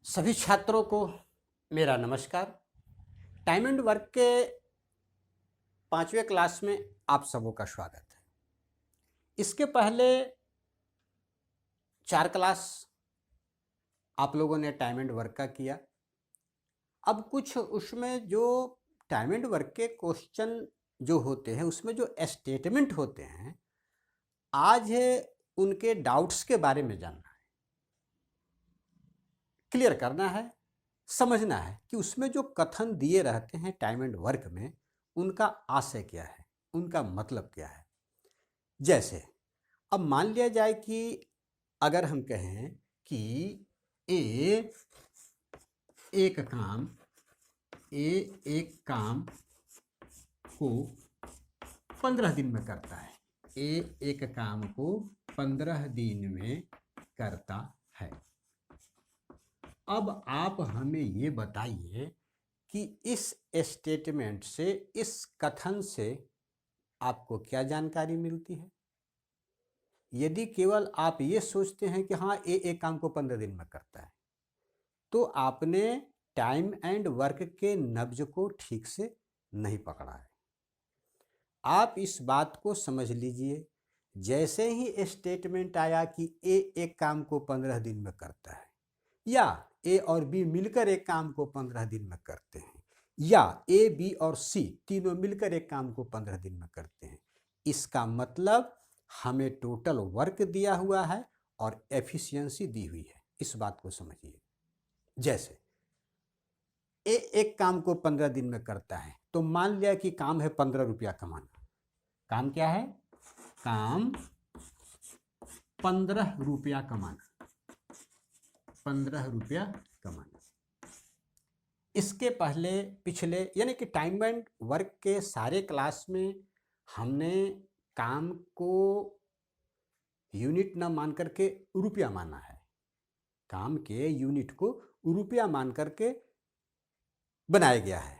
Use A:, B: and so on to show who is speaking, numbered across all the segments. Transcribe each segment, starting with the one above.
A: सभी छात्रों को मेरा नमस्कार। टाइम एंड वर्क के 5वें क्लास में आप सबों का स्वागत है। इसके पहले 4 क्लास आप लोगों ने टाइम एंड वर्क का किया। अब कुछ उसमें जो टाइम एंड वर्क के क्वेश्चन जो होते हैं उसमें जो स्टेटमेंट होते हैं, आज उनके डाउट्स के बारे में जानना है, क्लियर करना है, समझना है कि उसमें जो कथन दिए रहते हैं टाइम एंड वर्क में, उनका आशय क्या है, उनका मतलब क्या है। जैसे अब मान लिया जाए कि अगर हम कहें कि ए एक काम को 15 दिन में करता है। ए एक काम को 15 दिन में करता है। अब आप हमें ये बताइए कि इस स्टेटमेंट से, इस कथन से आपको क्या जानकारी मिलती है। यदि केवल आप ये सोचते हैं कि हाँ ए एक काम को 15 दिन में करता है, तो आपने टाइम एंड वर्क के नब्ज को ठीक से नहीं पकड़ा है। आप इस बात को समझ लीजिए, जैसे ही स्टेटमेंट आया कि ए एक काम को 15 दिन में करता है, या ए और बी मिलकर एक काम को 15 दिन में करते हैं, या ए बी और सी तीनों मिलकर एक काम को 15 दिन में करते हैं, इसका मतलब हमें टोटल वर्क दिया हुआ है और एफिशिएंसी दी हुई है। इस बात को समझिए। जैसे ए एक काम को 15 दिन में करता है, तो मान लिया कि काम है 15 रुपया कमाना। काम क्या है? काम 15 रुपया कमाना। 15 रुपया कमाना। इसके पहले पिछले यानी कि टाइम एंड वर्क के सारे क्लास में हमने काम को यूनिट ना मान करके रुपया माना है। काम के यूनिट को रुपया मान करके बनाया गया है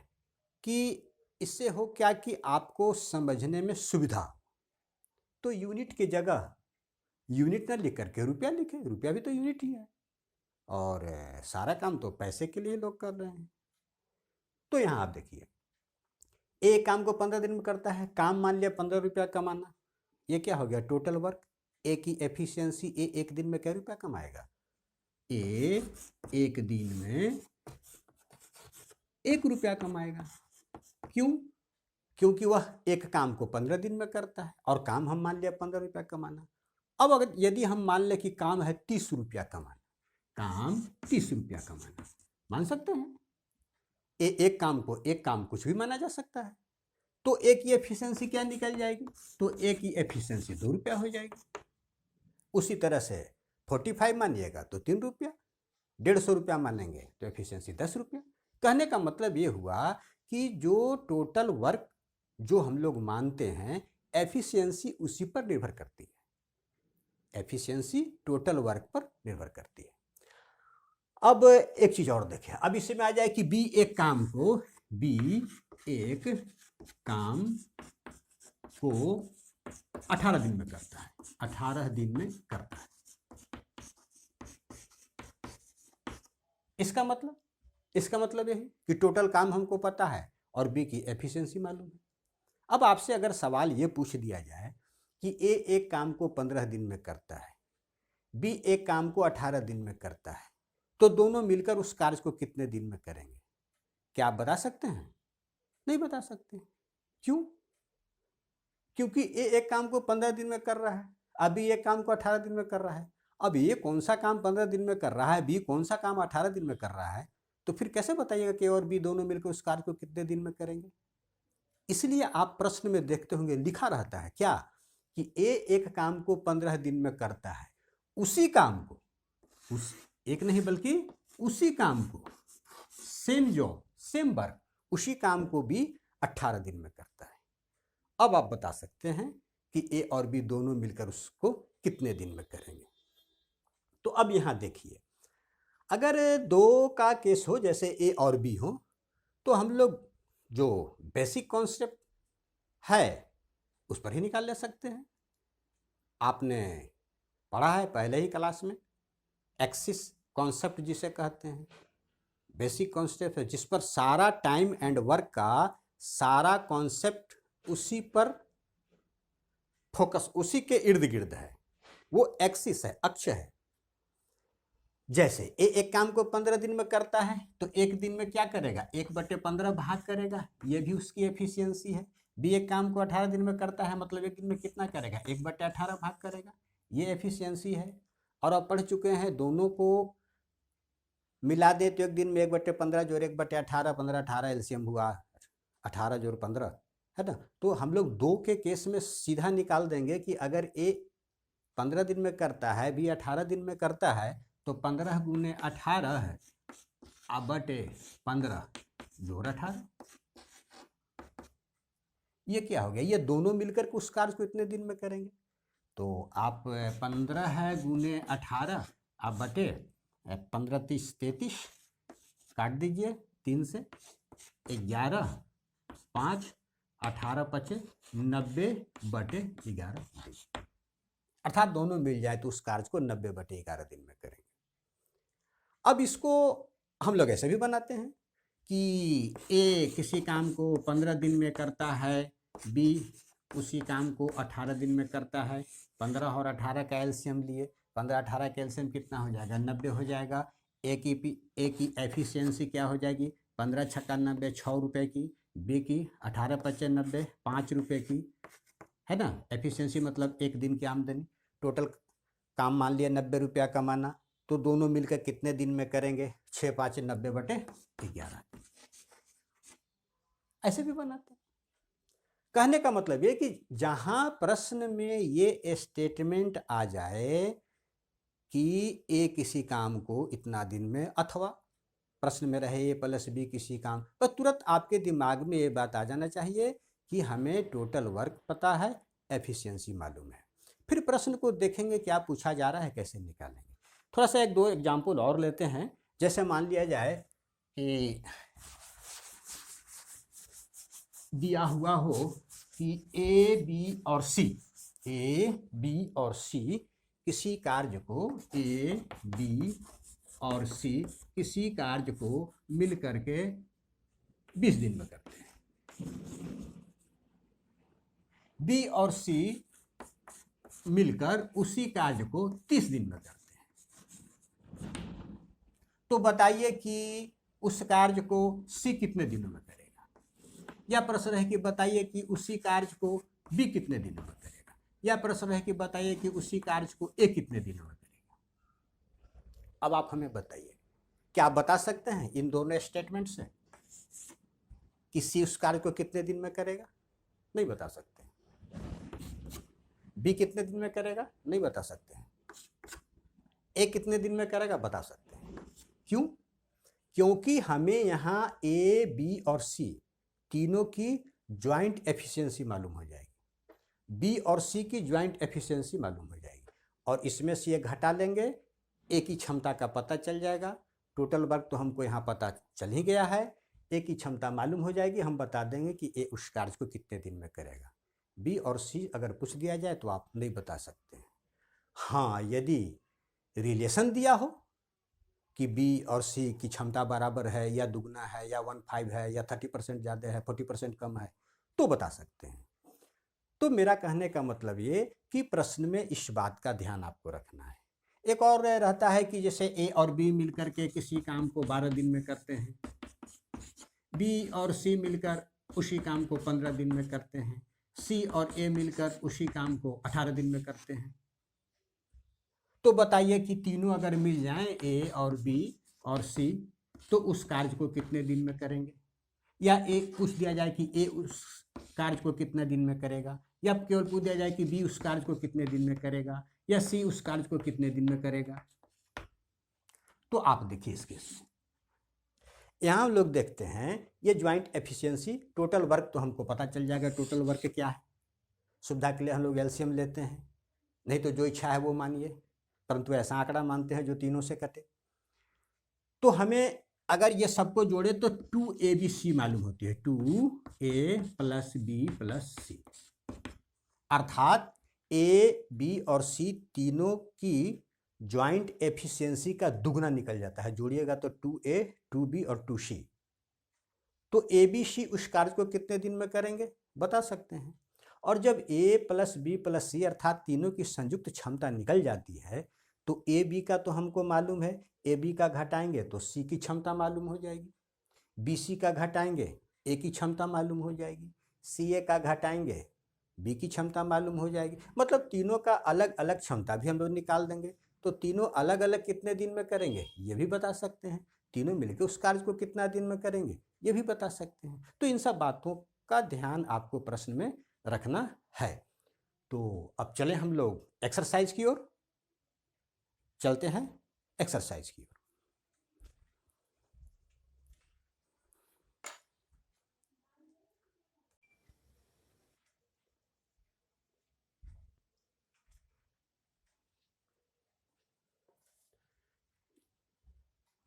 A: कि इससे हो क्या कि आपको समझने में सुविधा। तो यूनिट की जगह यूनिट ना लिख करके रुपया लिखे, रुपया भी तो यूनिट ही है, और सारा काम तो पैसे के लिए लोग कर रहे हैं। तो यहाँ आप देखिए, एक काम को 15 दिन में करता है, काम मान लिया 15 रुपया कमाना। ये क्या हो गया? Total work. ए की एफिशिएंसी, ए एक दिन में क्या रुपया कमाएगा? ए एक दिन में 1 रुपया कमाएगा। क्यों? क्योंकि वह एक काम को 15 दिन में करता है और काम हम मान लिया 15 रुपया कमाना। अब अगर यदि हम मान लें कि काम है 30 रुपया कमाना, काम 30 रुपया कमाना, मान सकते हैं। एक काम कुछ भी माना जा सकता है। तो ए की एफिशिएंसी क्या निकल जाएगी? तो ए की एफिशिएंसी 2 रुपया हो जाएगी। उसी तरह से 45 मानिएगा तो 3 रुपया, 150 रुपया मानेंगे तो एफिशिएंसी 10 रुपया। कहने का मतलब ये हुआ कि जो टोटल वर्क जो हम लोग मानते हैं, एफिशिएंसी उसी पर निर्भर करती है। एफिशिएंसी टोटल वर्क पर निर्भर करती है। अब एक चीज और देखें, अब इसमें आ जाए कि बी एक काम को 18 दिन में करता है। 18 दिन में करता है। इसका मतलब यही कि टोटल काम हमको पता है और बी की एफिशिएंसी मालूम है। अब आपसे अगर सवाल ये पूछ दिया जाए कि ए एक काम को 15 दिन में करता है, बी एक काम को 18 दिन में करता है, तो दोनों मिलकर उस कार्य को कितने दिन में करेंगे? क्या आप बता सकते हैं? नहीं बता सकते। क्यों? क्योंकि ए एक काम को 15 दिन में कर रहा है, अभी एक काम को 18 दिन में कर रहा है। अब ये कौन सा काम 15 दिन में कर रहा है, बी कौन सा काम 18 दिन में कर रहा है, तो फिर कैसे बताइएगा कि ए और बी दोनों मिलकर उस कार्य को कितने दिन में करेंगे? इसलिए आप प्रश्न में देखते होंगे लिखा रहता है क्या कि ए एक काम को 15 दिन में करता है, उसी काम को, एक नहीं बल्कि उसी काम को, सेम जॉब सेम वर्क, उसी काम को भी 18 दिन में करता है। अब आप बता सकते हैं कि ए और बी दोनों मिलकर उसको कितने दिन में करेंगे। तो अब यहां देखिए, अगर दो का केस हो, जैसे ए और बी हो, तो हम लोग जो बेसिक कॉन्सेप्ट है उस पर ही निकाल ले सकते हैं। आपने पढ़ा है पहले ही क्लास में, एक्सिस कॉन्सेप्ट जिसे कहते हैं, बेसिक कॉन्सेप्ट है, जिस पर सारा टाइम एंड वर्क का सारा कॉन्सेप्ट उसी पर फोकस, उसी के इर्द गिर्द है, वो एक्सिस है, अक्ष है। जैसे ए एक काम को 15 दिन में करता है तो एक दिन में क्या करेगा, 1/15 भाग करेगा, ये भी उसकी एफिशिएंसी है। बी एक काम को 18 दिन में करता है, मतलब एक दिन में कितना करेगा, 1/18 भाग करेगा, ये एफिशिएंसी है। और अब पढ़ चुके हैं, दोनों को मिला दे तो एक दिन में 1/15 जोड़ 1/18, 15/18 एलसीएम हुआ 18 जोड़ 15, है ना। तो हम लोग दो के केस में सीधा निकाल देंगे कि अगर ए 15 दिन में करता है, बी 18 दिन में करता है, तो 15 गुने 18 है अब बटे 15 जोड़ 18, ये क्या हो गया, ये दोनों मिलकर के उस कार्य को इतने दिन में करेंगे। तो आप 15 गुने 18 अब बटे 15 30 33, काट दीजिए 3 से, 11 5 18 5 90/11, अर्थात दोनों मिल जाए तो उस कार्य को 90/11 दिन में करेंगे। अब इसको हम लोग ऐसे भी बनाते हैं कि ए किसी काम को 15 दिन में करता है, बी उसी काम को 18 दिन में करता है। 15 और 18 का एलसीएम लिए, 15-18 का एलसीएम कितना हो जाएगा, 90 हो जाएगा। ए की एफिशिएंसी क्या हो जाएगी, 15 छक्का 90, 6 रुपये की। बी की 18 पच्चे 90, 5 रुपये की, है ना। एफिशिएंसी मतलब एक दिन की आमदनी। टोटल काम मान लिया 90 रुपया कमाना, तो दोनों मिलकर कितने दिन में करेंगे, 6 5 90/11, ऐसे भी बनाते हैं। कहने का मतलब ये कि जहां प्रश्न में ये स्टेटमेंट आ जाए कि ए किसी काम को इतना दिन में, अथवा प्रश्न में रहे ए प्लस बी किसी काम, तो तुरंत आपके दिमाग में ये बात आ जाना चाहिए कि हमें टोटल वर्क पता है, एफिशिएंसी मालूम है। फिर प्रश्न को देखेंगे क्या पूछा जा रहा है, कैसे निकालेंगे। थोड़ा सा एक दो एग्जाम्पल और लेते हैं। जैसे मान लिया जाए कि दिया हुआ हो कि ए बी और सी किसी कार्य को, ए बी और सी किसी कार्य को मिल करके 20 दिन में करते हैं। बी और सी मिलकर उसी कार्य को 30 दिन में करते हैं। तो बताइए कि उस कार्य को सी कितने दिनों में करेगा, या प्रश्न है कि बताइए कि उसी कार्य को बी कितने दिनों में करेगा, या प्रश्न है कि बताइए कि उसी कार्य को ए कितने दिनों में करेगा। अब आप हमें बताइए, क्या आप बता सकते हैं इन दोनों स्टेटमेंट से कि सी उस कार्य को कितने दिन में करेगा? नहीं बता सकते। बी कितने दिन में करेगा? नहीं बता सकते हैं। ए कितने दिन में करेगा? बता सकते हैं। क्यों? क्योंकि हमें यहाँ ए बी और सी तीनों की ज्वाइंट एफिशिएंसी मालूम हो जाएगी, बी और सी की ज्वाइंट एफिशिएंसी मालूम हो जाएगी, और इसमें से ये घटा लेंगे, ए की क्षमता का पता चल जाएगा। टोटल वर्क तो हमको यहाँ पता चल ही गया है, ए की क्षमता मालूम हो जाएगी, हम बता देंगे कि ए उस कार्य को कितने दिन में करेगा। बी और सी अगर पूछ दिया जाए तो आप नहीं बता सकते हैं। हाँ, यदि रिलेशन दिया हो कि बी और सी की क्षमता बराबर है, या दुगना है, या 1/5 है, या 30% ज़्यादा है, 40% कम है, तो बता सकते हैं। तो मेरा कहने का मतलब ये कि प्रश्न में इस बात का ध्यान आपको रखना है। एक और रहता है कि जैसे ए और बी मिलकर के किसी काम को 12 दिन में करते हैं, बी और सी मिलकर उसी काम को 15 दिन में करते हैं, सी और ए मिलकर उसी काम को 18 दिन में करते हैं। तो बताइए कि तीनों अगर मिल जाएं, ए और बी और सी, तो उस कार्य को कितने दिन में करेंगे। या ए पूछ दिया जाए कि ए उस कार्य को कितने दिन में करेगा, या केवल पूछ दिया जाए कि बी उस कार्य को कितने दिन में करेगा, या सी उस कार्य को कितने दिन में करेगा। तो आप देखिए इसके यहाँ हम लोग देखते हैं, ये ज्वाइंट एफिशिएंसी, टोटल वर्क तो हमको पता चल जाएगा टोटल वर्क क्या है। सुविधा के लिए हम लोग एलसीएम लेते हैं, नहीं तो जो इच्छा है वो मानिए, परंतु ऐसा आंकड़ा मानते हैं जो तीनों से कटे। तो हमें अगर ये सबको जोड़े तो 2ABC मालूम होती है, 2A + B + C, अर्थात ए बी और सी तीनों की ज्वाइंट एफिशिएंसी का दुगना निकल जाता है, जोड़िएगा तो 2A 2B और 2C। तो ABC उस कार्य को कितने दिन में करेंगे बता सकते हैं। और जब A plus B plus C अर्थात तीनों की संयुक्त क्षमता निकल जाती है तो AB का तो हमको मालूम है, AB का घटाएंगे तो C की क्षमता मालूम हो जाएगी, BC का घटाएंगे A की क्षमता मालूम हो जाएगी, CA का घटाएंगे B की क्षमता मालूम हो जाएगी। मतलब तीनों का अलग अलग क्षमता भी हम लोग निकाल देंगे। तो तीनों अलग अलग कितने दिन में करेंगे ये भी बता सकते हैं, तीनों मिलकर उस कार्य को कितना दिन में करेंगे ये भी बता सकते हैं। तो इन सब बातों का ध्यान आपको प्रश्न में रखना है। तो अब चलें हम लोग एक्सरसाइज की ओर, चलते हैं एक्सरसाइज की ओर।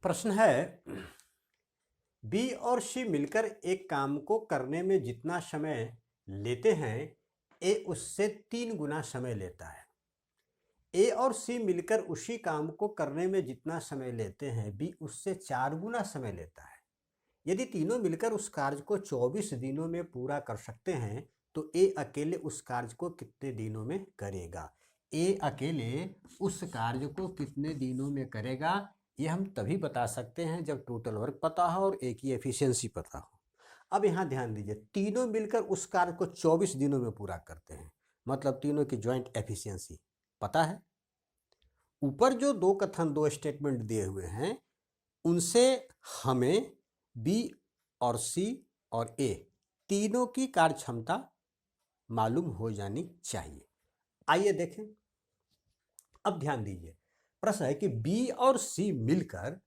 A: प्रश्न है, बी और सी मिलकर एक काम को करने में जितना समय लेते हैं ए उससे 3 गुना समय लेता है। ए और सी मिलकर उसी काम को करने में जितना समय लेते हैं बी उससे 4 गुना समय लेता है। यदि तीनों मिलकर उस कार्य को 24 दिनों में पूरा कर सकते हैं तो ए अकेले उस कार्य को कितने दिनों में करेगा। ए अकेले उस कार्य को कितने दिनों में करेगा ये हम तभी बता सकते हैं जब टोटल वर्क पता हो और ए की एफिशिएंसी पता हो। अब यहाँ ध्यान दीजिए, तीनों मिलकर उस कार्य को 24 दिनों में पूरा करते हैं, मतलब तीनों की ज्वाइंट एफिशिएंसी पता है। ऊपर जो दो कथन, दो स्टेटमेंट दिए हुए हैं उनसे हमें बी और सी और ए तीनों की कार्य क्षमता मालूम हो जानी चाहिए। आइए देखें। अब ध्यान दीजिए, प्रश्न है कि बी और सी मिलकर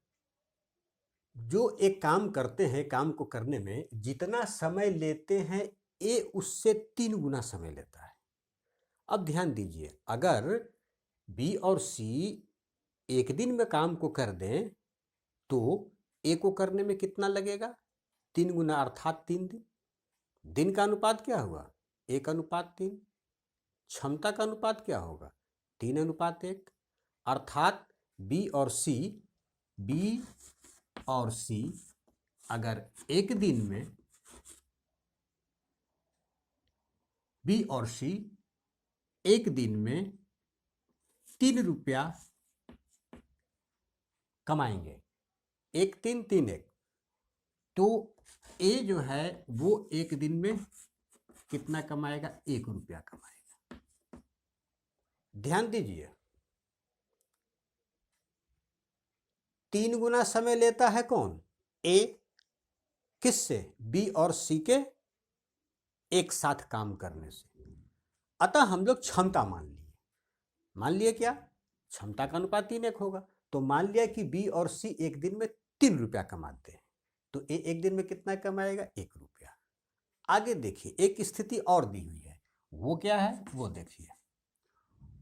A: जो एक काम करते हैं, काम को करने में जितना समय लेते हैं ए उससे 3 गुना समय लेता है। अब ध्यान दीजिए, अगर बी और सी एक दिन में काम को कर दें तो ए को करने में कितना लगेगा 3 गुना अर्थात 3 दिन। दिन का अनुपात क्या हुआ 1:3। क्षमता का अनुपात क्या होगा 3:1। अर्थात बी और सी अगर एक दिन में बी और सी एक दिन में 3 रुपया कमाएंगे, 1 3 3 1, तो ए जो है वो एक दिन में कितना कमाएगा 1 रुपया कमाएगा। ध्यान दीजिए, 3 गुना समय लेता है कौन ए, किससे बी और सी के एक साथ काम करने से। अतः हम लोग क्षमता मान लिए क्या क्षमता का अनुपात 3:1 होगा, तो मान लिया कि बी और सी एक दिन में 3 रुपया कमाते हैं तो ए एक दिन में कितना कमाएगा 1 रुपया। आगे देखिए, एक स्थिति और दी हुई है, वो क्या है वो देखिए।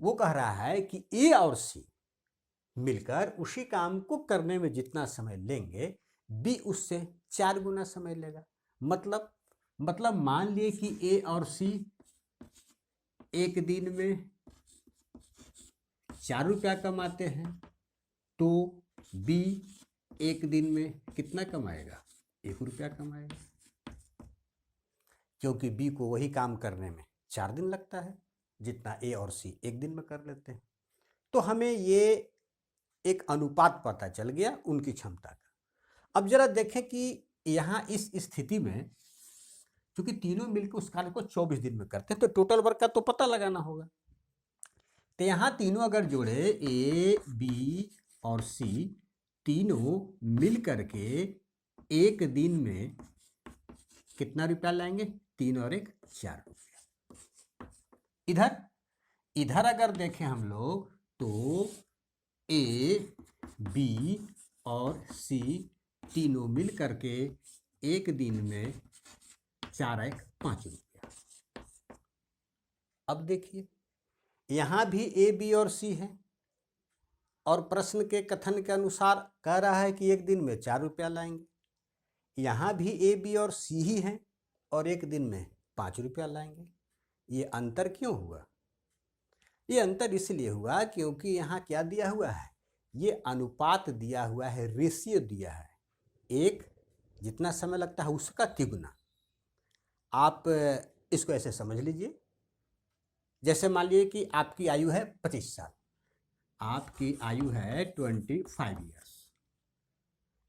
A: वो कह रहा है कि ए और सी मिलकर उसी काम को करने में जितना समय लेंगे बी उससे 4 गुना समय लेगा। मतलब मान लिए कि ए और सी एक दिन में 4 रुपया कमाते हैं तो बी एक दिन में कितना कमाएगा 1 रुपया कमाएगा, क्योंकि बी को वही काम करने में 4 दिन लगता है जितना ए और सी एक दिन में कर लेते हैं। तो हमें ये एक अनुपात पता चल गया उनकी क्षमता का। अब जरा देखें कि यहाँ इस स्थिति में क्योंकि तीनों मिलकर उस कार्य को 24 दिन में करते हैं तो टोटल वर्क का तो पता लगाना होगा। तो यहाँ तीनों अगर जोड़े ए बी और सी तीनों मिल करके एक दिन में कितना रुपया लाएंगे 3 और 1 4 रुपया। इधर अगर देखें हम लोग तो ए बी और सी तीनों मिल करके एक दिन में 4 1 5 रुपया। अब देखिए, यहाँ भी ए बी और सी है और प्रश्न के कथन के अनुसार कह रहा है कि एक दिन में 4 रुपया लाएंगे। यहाँ भी ए बी और सी ही हैं और एक दिन में 5 रुपया लाएंगे। ये अंतर क्यों हुआ? ये अंतर इसलिए हुआ क्योंकि यहाँ क्या दिया हुआ है, ये अनुपात दिया हुआ है, रेशियो दिया है, एक जितना समय लगता है उसका तिगुना। आप इसको ऐसे समझ लीजिए, जैसे मान लीजिए कि आपकी आयु है 25 साल, आपकी आयु है 25 ईयर्स।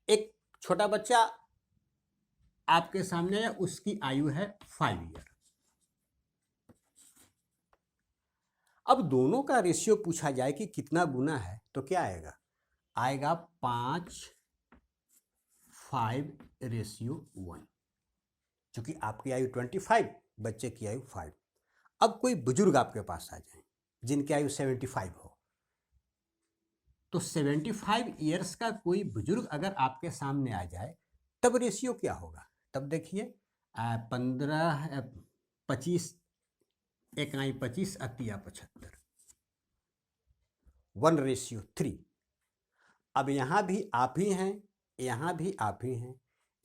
A: एक छोटा बच्चा आपके सामने है, उसकी आयु है 5 ईयर। अब दोनों का रेशियो पूछा जाए कि कितना गुना है तो क्या आएगा, आएगा 5:1। क्योंकि आपकी आयु 25, बच्चे की आयु 5। अब कोई बुजुर्ग आपके पास आ जाए जिनकी आयु 75 हो, तो 75 ईयर्स का कोई बुजुर्ग अगर आपके सामने आ जाए तब रेशियो क्या होगा, तब देखिए 15 25 इकाई 25 अतिया 75, 1:3। अब यहाँ भी आप ही हैं, यहाँ भी आप ही हैं,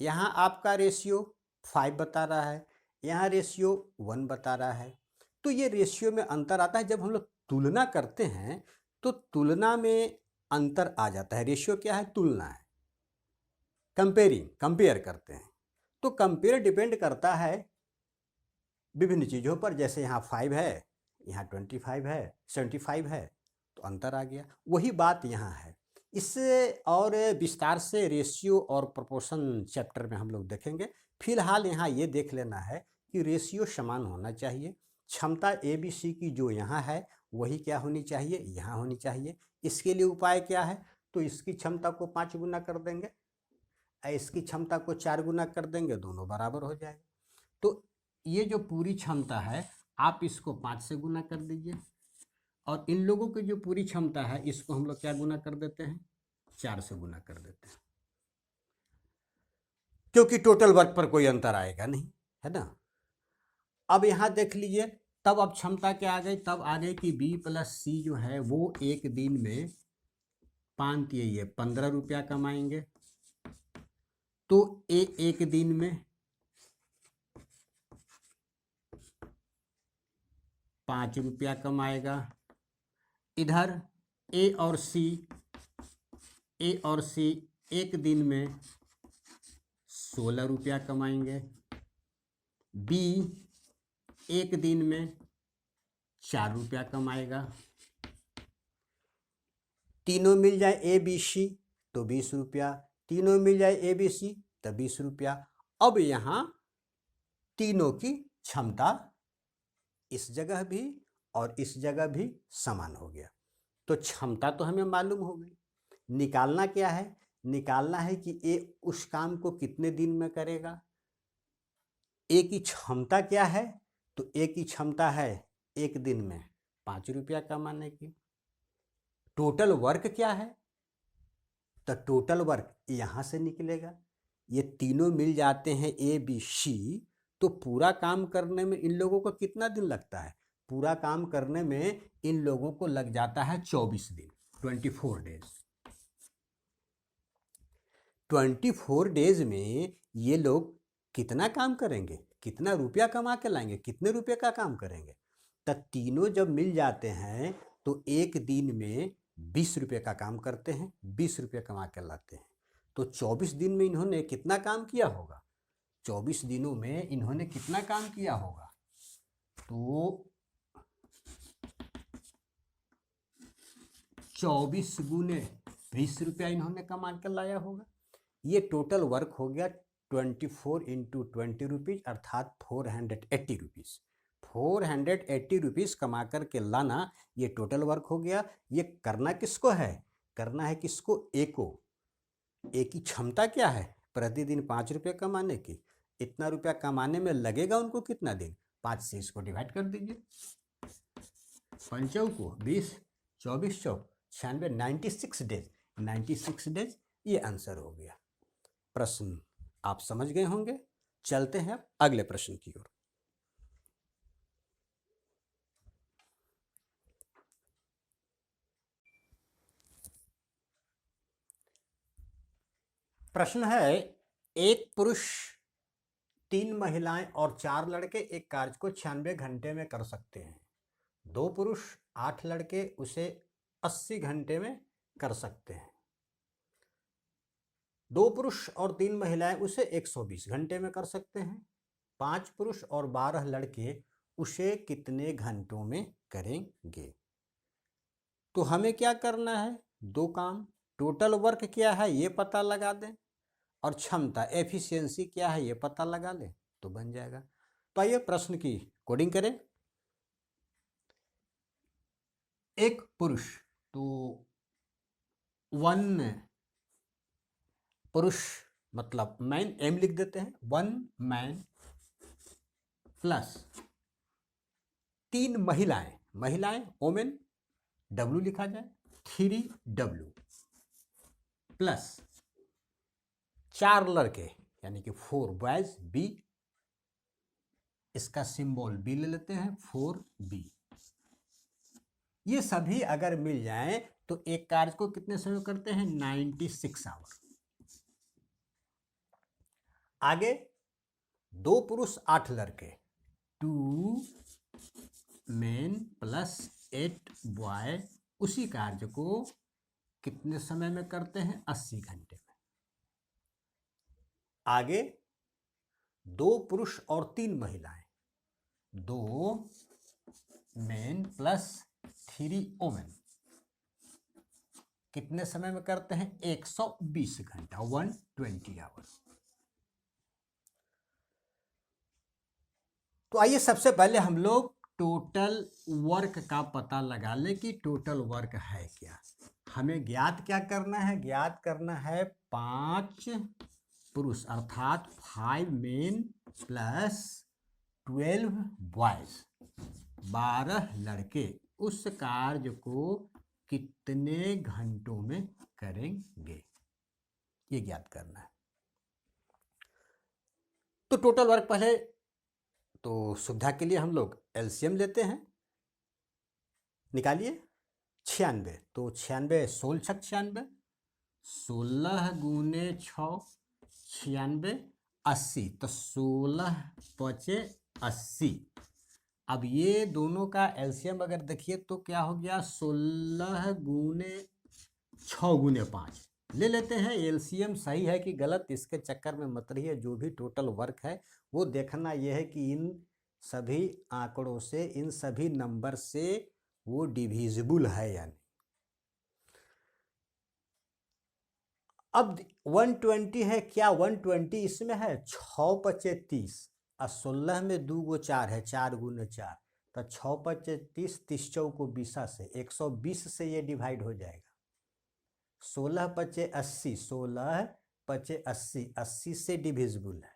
A: यहाँ आपका रेशियो 5 बता रहा है, यहाँ रेशियो 1 बता रहा है। तो ये रेशियो में अंतर आता है। जब हम लोग तुलना करते हैं तो तुलना में अंतर आ जाता है। रेशियो क्या है, तुलना है, कंपेयर करते हैं। तो कंपेयर डिपेंड करता है विभिन्न चीज़ों पर, जैसे यहाँ 5 है, यहाँ 25 है, 75 है, तो अंतर आ गया। वही बात यहाँ है। इससे और विस्तार से रेशियो और प्रोपोर्शन चैप्टर में हम लोग देखेंगे। फिलहाल यहाँ ये देख लेना है कि रेशियो समान होना चाहिए। क्षमता ABC की जो यहाँ है वही क्या होनी चाहिए, यहाँ होनी चाहिए। इसके लिए उपाय क्या है, तो इसकी क्षमता को 5 गुना कर देंगे, इसकी क्षमता को 4 गुना कर देंगे, दोनों बराबर हो जाएगा। तो ये जो पूरी क्षमता है आप इसको 5 से गुना कर दीजिए, और इन लोगों की जो पूरी क्षमता है इसको हम लोग क्या गुना कर देते हैं, 4 से गुना कर देते हैं, क्योंकि टोटल वर्क पर कोई अंतर आएगा नहीं, है ना। अब यहाँ देख लीजिए, तब अब क्षमता क्या आ गई, तब आ गई कि B+C जो है वो एक दिन में 5 ये 15 रुपया कमाएंगे। तो A एक दिन में 5 रुपया कमाएगा। इधर A और C एक दिन में 16 रुपया कमाएंगे। B एक दिन में 4 रुपया कमाएगा। तीनों मिल जाए ABC तो 20 रुपया, तीनों मिल जाए ABC तो 20 रुपया। अब यहाँ तीनों की क्षमता इस जगह भी और इस जगह भी समान हो गया। तो क्षमता तो हमें मालूम हो गई। निकालना क्या है, निकालना है कि ए उस काम को कितने दिन में करेगा। ए की क्षमता क्या है, तो ए की क्षमता है एक दिन में 5 रुपया कमाने की। टोटल वर्क क्या है, तो टोटल वर्क यहाँ से निकलेगा। ये तीनों मिल जाते हैं ABC, तो पूरा काम करने में इन लोगों को कितना दिन लगता है, पूरा काम करने में इन लोगों को लग जाता है 24 दिन, 24 डेज। 24 डेज में ये लोग कितना काम करेंगे, कितना रुपया कमा के लाएंगे, कितने रुपये का काम करेंगे। तो तीनों जब मिल जाते हैं तो एक दिन में 20 रुपये का काम करते हैं, 20 रुपये कमा के लाते हैं। तो 24 दिन में इन्होंने कितना काम किया होगा, 24 दिनों में इन्होंने कितना काम किया होगा, तो 24 गुने 20 रुपया इन्होंने कमा के लाया होगा। ये टोटल वर्क हो गया 24 × 20 रुपीज़, अर्थात 480 रुपीज़। 480 रुपीज़ कमा कर के लाना, ये टोटल वर्क हो गया। ये करना किसको है, करना है किसको, ए को। ए की क्षमता क्या है, प्रतिदिन 5 रुपये कमाने की। इतना रुपया कमाने में लगेगा उनको कितना दिन, 5 से इसको डिवाइड कर दीजिए। 5 को 20, 24 चौक 96, 96 डेज, 96 डेज, ये आंसर हो गया। प्रश्न आप समझ गए होंगे। चलते हैं अब अगले प्रश्न की ओर। प्रश्न है, एक पुरुष 3 महिलाएं और 4 लड़के एक कार्य को 96 घंटे में कर सकते हैं। 2 पुरुष 8 लड़के उसे 80 घंटे में कर सकते हैं। 2 पुरुष और 3 महिलाएं उसे 120 घंटे में कर सकते हैं। 5 पुरुष और 12 लड़के उसे कितने घंटों में करेंगे? तो हमें क्या करना है? 2 काम, टोटल वर्क क्या है ये पता लगा दें और क्षमता एफिशिएंसी क्या है ये पता लगा लें तो बन जाएगा। तो आइए प्रश्न की कोडिंग करें। एक पुरुष, तो 1 पुरुष मतलब मैन, एम लिख देते हैं, 1 मैन प्लस 3 महिलाएं, महिलाएं ओमेन, डब्ल्यू लिखा जाए, 3W प्लस 4 लड़के यानी कि 4 बॉयज, बी, इसका सिंबल बी ले लेते हैं, 4B। ये सभी अगर मिल जाए तो एक कार्य को कितने समय करते हैं? 96 आवर। आगे 2 पुरुष 8 लड़के, 2 मेन प्लस 8 बॉय, उसी कार्य को कितने समय में करते हैं? 80 घंटे में। आगे 2 पुरुष और 3 महिलाएं, 2 मेन प्लस 3 वोमेन, कितने समय में करते हैं? 120 घंटा, 120 आवर्स। तो आइए सबसे पहले हम लोग टोटल वर्क का पता लगा लें कि टोटल वर्क है क्या। हमें ज्ञात क्या करना है? ज्ञात करना है 5 पुरुष अर्थात 5 मेन प्लस 12 बॉयज, 12 लड़के उस कार्य को कितने घंटों में करेंगे, ये ज्ञात करना है। तो टोटल वर्क पहले तो सुविधा के लिए हम लोग एलसीएम लेते हैं, निकालिए 96, तो 96 16 छक 96, 16 गुने 6 96, 80, तो 16 पचे 80। अब ये दोनों का एलसीएम अगर देखिए तो क्या हो गया? 16 गुने 6 गुने 5 ले लेते हैं। एलसीएम सही है कि गलत इसके चक्कर में मत रहिए, जो भी टोटल वर्क है वो देखना यह है कि इन सभी आंकड़ों से, इन सभी नंबर से वो डिविजिबल है या नहीं। अब 120 है, क्या 120 इसमें है? 6 पचे 30 और 16 में 2 गो 4 है, 4 गुने 4, तो 6 पचे 30, 30 चौको 20 से 120 से ये डिवाइड हो जाएगा। 16 पचे 80, 16 पचे 80, 80 से डिविजिबल है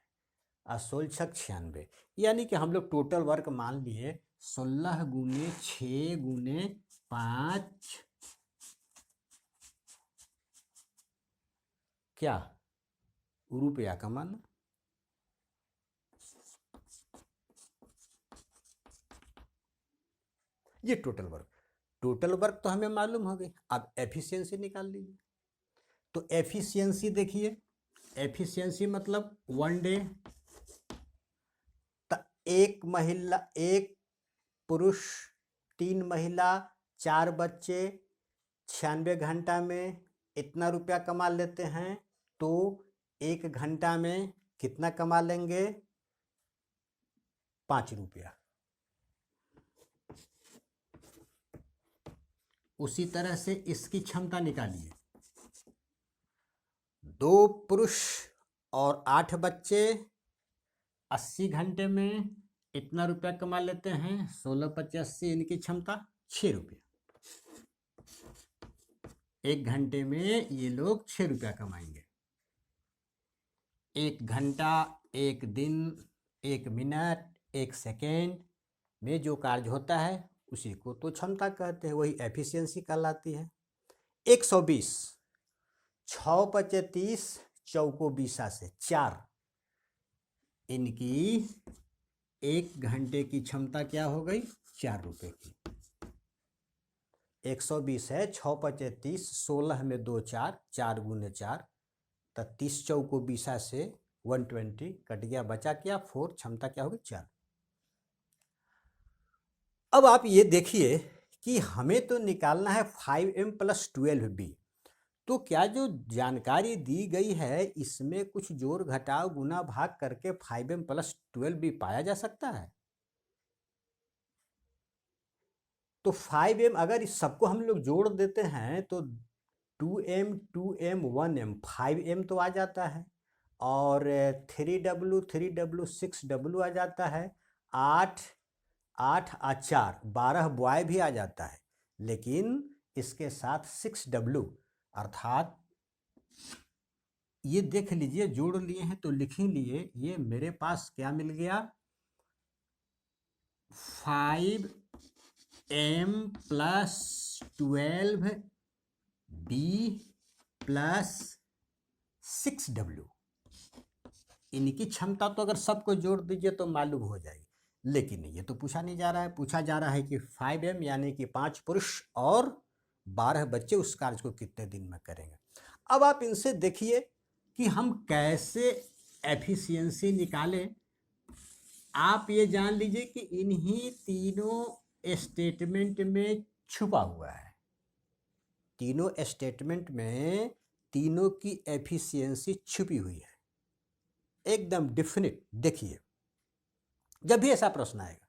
A: और 16 छक 96, यानी कि हम लोग टोटल वर्क मान लिए 16 गुने 6 गुने 5 क्या रुपया कमाना। ये टोटल वर्क, टोटल वर्क तो हमें मालूम हो गई। अब एफिशिएंसी निकाल लीजिए। तो एफिशिएंसी देखिए, एफिशिएंसी मतलब 1 डे, एक महिला, एक पुरुष, 3 महिला, 4 बच्चे 96 घंटा में इतना रुपया कमा लेते हैं, तो 1 घंटा में कितना कमा लेंगे? 5 रुपया। उसी तरह से इसकी क्षमता निकालिए। 2 पुरुष और 8 बच्चे 80 घंटे में इतना रुपया कमा लेते हैं, 16 पचे 80, इनकी क्षमता 6 रुपया। 1 घंटे में ये लोग 6 रुपया कमाएंगे। 1 घंटा, 1 दिन, 1 मिनट, 1 सेकेंड में जो कार्य होता है उसी को तो क्षमता कहते हैं, वही एफिशिएंसी कहलाती है। 120, 6 पचे 30, चौको 20 से 4, इनकी 1 घंटे की क्षमता क्या हो गई? 4 रुपये की। 120 है, 6 पचे 30, 16 में 2 4, 4 गुने 4, तो 30 चौको 20 से 120 कट गया, बचा क्या? 4, क्षमता क्या होगी? 4। अब आप ये देखिए कि हमें तो निकालना है 5m प्लस 12b। तो क्या जो जानकारी दी गई है इसमें कुछ जोड़ घटाव गुना भाग करके 5m प्लस 12b पाया जा सकता है? तो 5m अगर इस सबको हम लोग जोड़ देते हैं तो 2m 2m 1m 5m तो आ जाता है, और 3w 3w 6w आ जाता है, 8 8 आ 4 12 बॉय भी आ जाता है। लेकिन इसके साथ 6w अर्थात ये देख लीजिए जोड़ लिए हैं तो लिख ही लिए, ये मेरे पास क्या मिल गया 5m plus 12b plus 6w। इनकी क्षमता तो अगर सबको जोड़ दीजिए तो मालूम हो जाएगी, लेकिन ये तो पूछा नहीं जा रहा है। पूछा जा रहा है कि 5m यानी कि 5 पुरुष और 12 बच्चे उस कार्य को कितने दिन में करेंगे। अब आप इनसे देखिए कि हम कैसे एफिशिएंसी निकालें। आप ये जान लीजिए कि इन्हीं तीनों स्टेटमेंट में छुपा हुआ है। तीनों स्टेटमेंट में तीनों की एफिशिएंसी छुपी हुई है, एकदम डेफिनिट। देखिए जब भी ऐसा प्रश्न आएगा,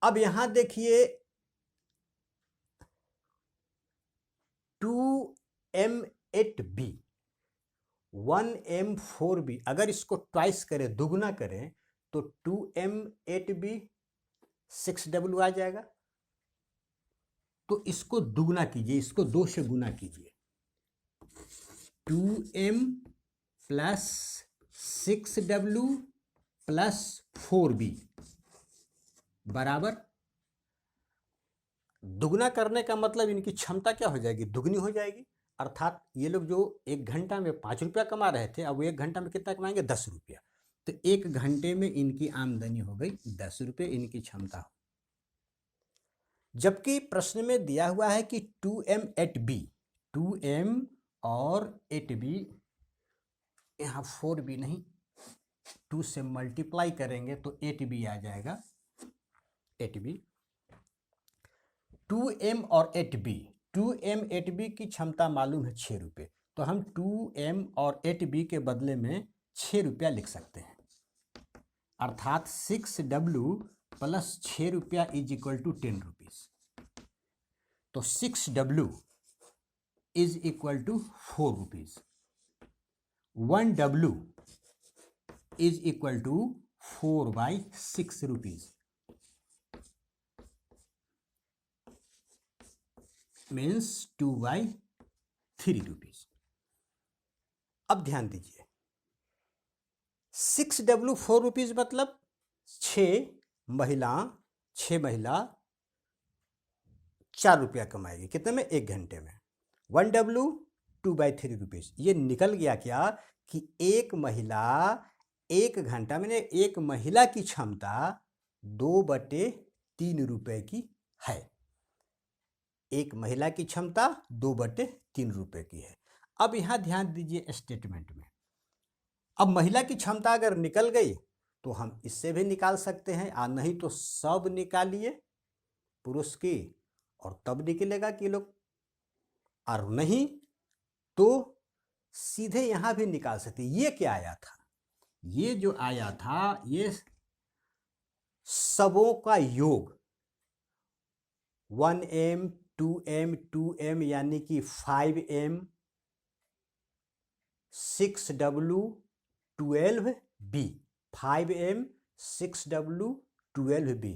A: अब यहां देखिए 2m8b 1m4b, अगर इसको ट्वाइस करें, दुगुना करें, तो 2m8b 6w आ जाएगा। तो इसको दुगुना कीजिए, इसको 2 से गुना कीजिए, 2m plus 6w plus 4b बराबर, दुगुना करने का मतलब इनकी क्षमता क्या हो जाएगी, दुगनी हो जाएगी। अर्थात ये लोग जो 1 घंटा में 5 रुपया कमा रहे थे, अब वो 1 घंटा में कितना कमाएंगे, 10 रुपया। तो 1 घंटे में इनकी आमदनी हो गई 10 रुपये, इनकी क्षमता हो। जबकि प्रश्न में दिया हुआ है कि 2m8b, 2m और 8b, यहाँ 4b नहीं, 2 से मल्टीप्लाई करेंगे तो 8b आ जाएगा, 8b। 2m और 8b, 2m 8b की क्षमता मालूम है 6 रुपये, तो हम 2m और 8b के बदले में 6 रुपया लिख सकते हैं। अर्थात 6w प्लस 6 रुपया इज इक्वल टू 10 रुपीज। तो 6w is equal to 4 rupees, 1w is equal to 4/6 rupees, means 2/3 rupees. अब ध्यान दीजिए, 6w 4 रुपीज मतलब 6 महिला 4 रुपया कमाएगी, कितने में, 1 घंटे में। 1w 2/3 rupees. ये निकल गया क्या कि एक महिला 1 घंटा में, एक महिला की क्षमता 2/3 रुपये की है। एक महिला की क्षमता 2/3 रुपये की है। अब यहां ध्यान दीजिए स्टेटमेंट में, अब महिला की क्षमता अगर निकल गई तो हम इससे भी निकाल सकते हैं, और नहीं तो सब निकालिए पुरुष की और तब निकलेगा कि लोग, और नहीं तो सीधे यहां भी निकाल सकते। ये क्या आया था, ये जो आया था ये सबों का योग, 1m 2m 2m यानी कि 5m 6w 12b, 5m 6w 12b।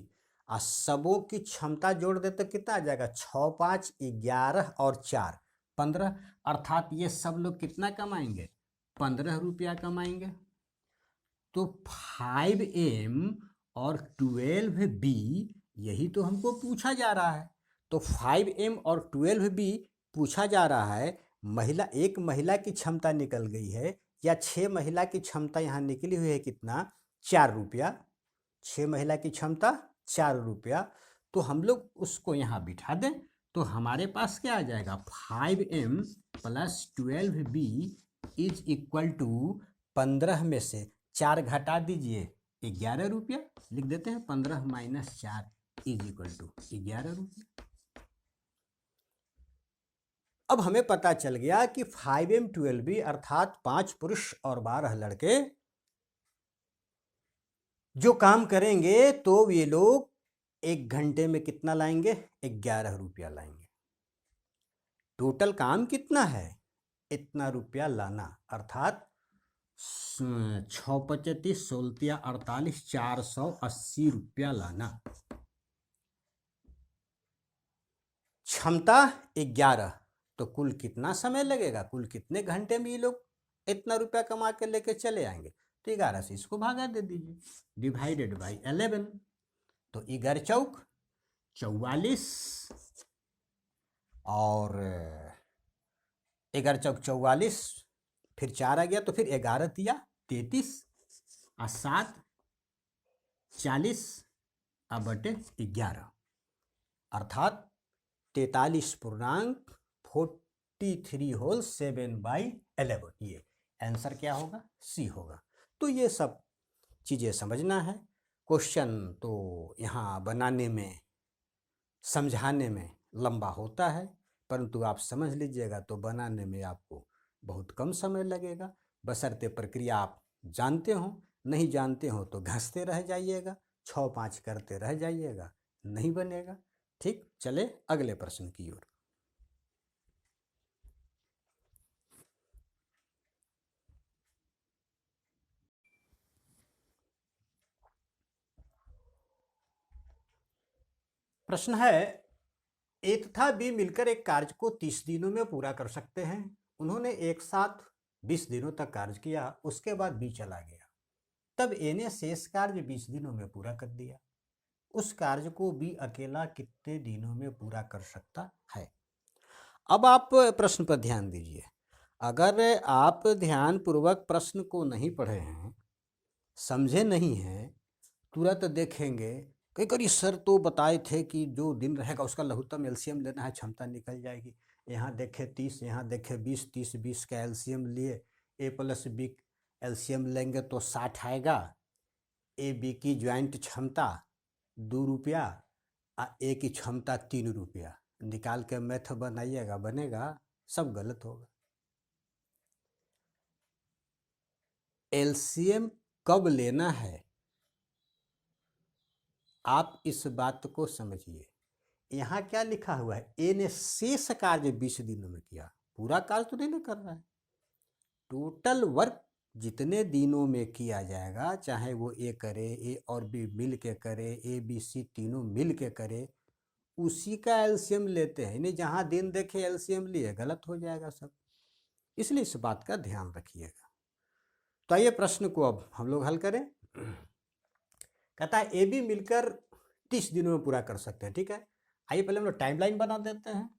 A: और सबों की क्षमता जोड़ दे तो कितना आ जाएगा, 6 5 11 और 4 15, अर्थात ये सब लोग कितना कमाएंगे, 15 रुपया कमाएंगे। तो 5m और 12b यही तो हमको पूछा जा रहा है। तो 5m और 12b पूछा जा रहा है, महिला, एक महिला की क्षमता निकल गई है, या 6 महिला की क्षमता यहाँ निकली हुई है, कितना, 4 रुपया। 6 महिला की क्षमता 4 रुपया, तो हम लोग उसको यहाँ बिठा दें तो हमारे पास क्या आ जाएगा, 5m plus 12b is equal to 15 में से 4 घटा दीजिए 11 रुपया, लिख देते हैं 15 माइनस 4 इज इक्वल टू 11 रुपये। अब हमें पता चल गया कि 5m12b अर्थात 5 पुरुष और 12 लड़के जो काम करेंगे तो ये लोग 1 घंटे में कितना लाएंगे? 11 रुपया लाएंगे। टोटल काम कितना है? इतना रुपया लाना, अर्थात 6 25 16 48 480 रुपया लाना। क्षमता 11, तो कुल कितना समय लगेगा? कुल कितने घंटे में ये लोग इतना रुपया कमा के लेके चले आएंगे? तो 11 से इसको भागा दे दीजिए, डिवाइडेड बाई 11। तो 11 चौक 44 और 11 चौक 44, फिर 4 आ गया तो फिर 11 तिया 33 और 7 40 और बटे 11 अर्थात 43.43 होल 7/11। ये आंसर क्या होगा? सी होगा। तो ये सब चीज़ें समझना है। क्वेश्चन तो यहाँ बनाने में समझाने में लंबा होता है, परंतु आप समझ लीजिएगा तो बनाने में आपको बहुत कम समय लगेगा, बशर्ते प्रक्रिया आप जानते हो। नहीं जानते हो तो घंसते रह जाइएगा, 6-5 करते रह जाइएगा, नहीं बनेगा। ठीक, चले अगले प्रश्न की ओर। प्रश्न है, ए तथा बी मिलकर एक कार्य को 30 दिनों में पूरा कर सकते हैं। उन्होंने एक साथ 20 दिनों तक कार्य किया, उसके बाद बी चला गया। तब ए ने शेष कार्य 20 दिनों में पूरा कर दिया। उस कार्य को बी अकेला कितने दिनों में पूरा कर सकता है? अब आप प्रश्न पर ध्यान दीजिए। अगर आप ध्यानपूर्वक प्रश्न को नहीं पढ़े हैं, समझे नहीं हैं, तुरंत देखेंगे कई कई सर तो बताए थे कि जो दिन रहेगा उसका लघुत्तम एलसीएम लेना है, क्षमता निकल जाएगी। यहाँ देखे 30, यहाँ देखे 20, 30-20 का एलसीएम लिए, ए प्लस बी एलसीएम लेंगे तो 60 आएगा। ए बी की ज्वाइंट क्षमता 2 रुपया और ए की क्षमता 3 रुपया, निकाल के मैथ बनाइएगा, बनेगा? सब गलत होगा। एलसीएम कब लेना है आप इस बात को समझिए। यहाँ क्या लिखा हुआ है? ए ने शेष कार्य 20 दिनों में किया, पूरा कार्य तो नहीं कर रहा है। टोटल वर्क जितने दिनों में किया जाएगा, चाहे वो ए करे, ए और बी मिल के करे, ए बी सी तीनों मिल के करे, उसी का एलसीएम लेते हैं। नहीं जहाँ दिन देखे एलसीएम लिए, गलत हो जाएगा सब। इसलिए इस बात का ध्यान रखिएगा। तो आइए प्रश्न को अब हम लोग हल करें। कहता है ए बी मिलकर 30 दिनों में पूरा कर सकते हैं। ठीक है, आइए पहले हम लोग टाइमलाइन बना देते हैं।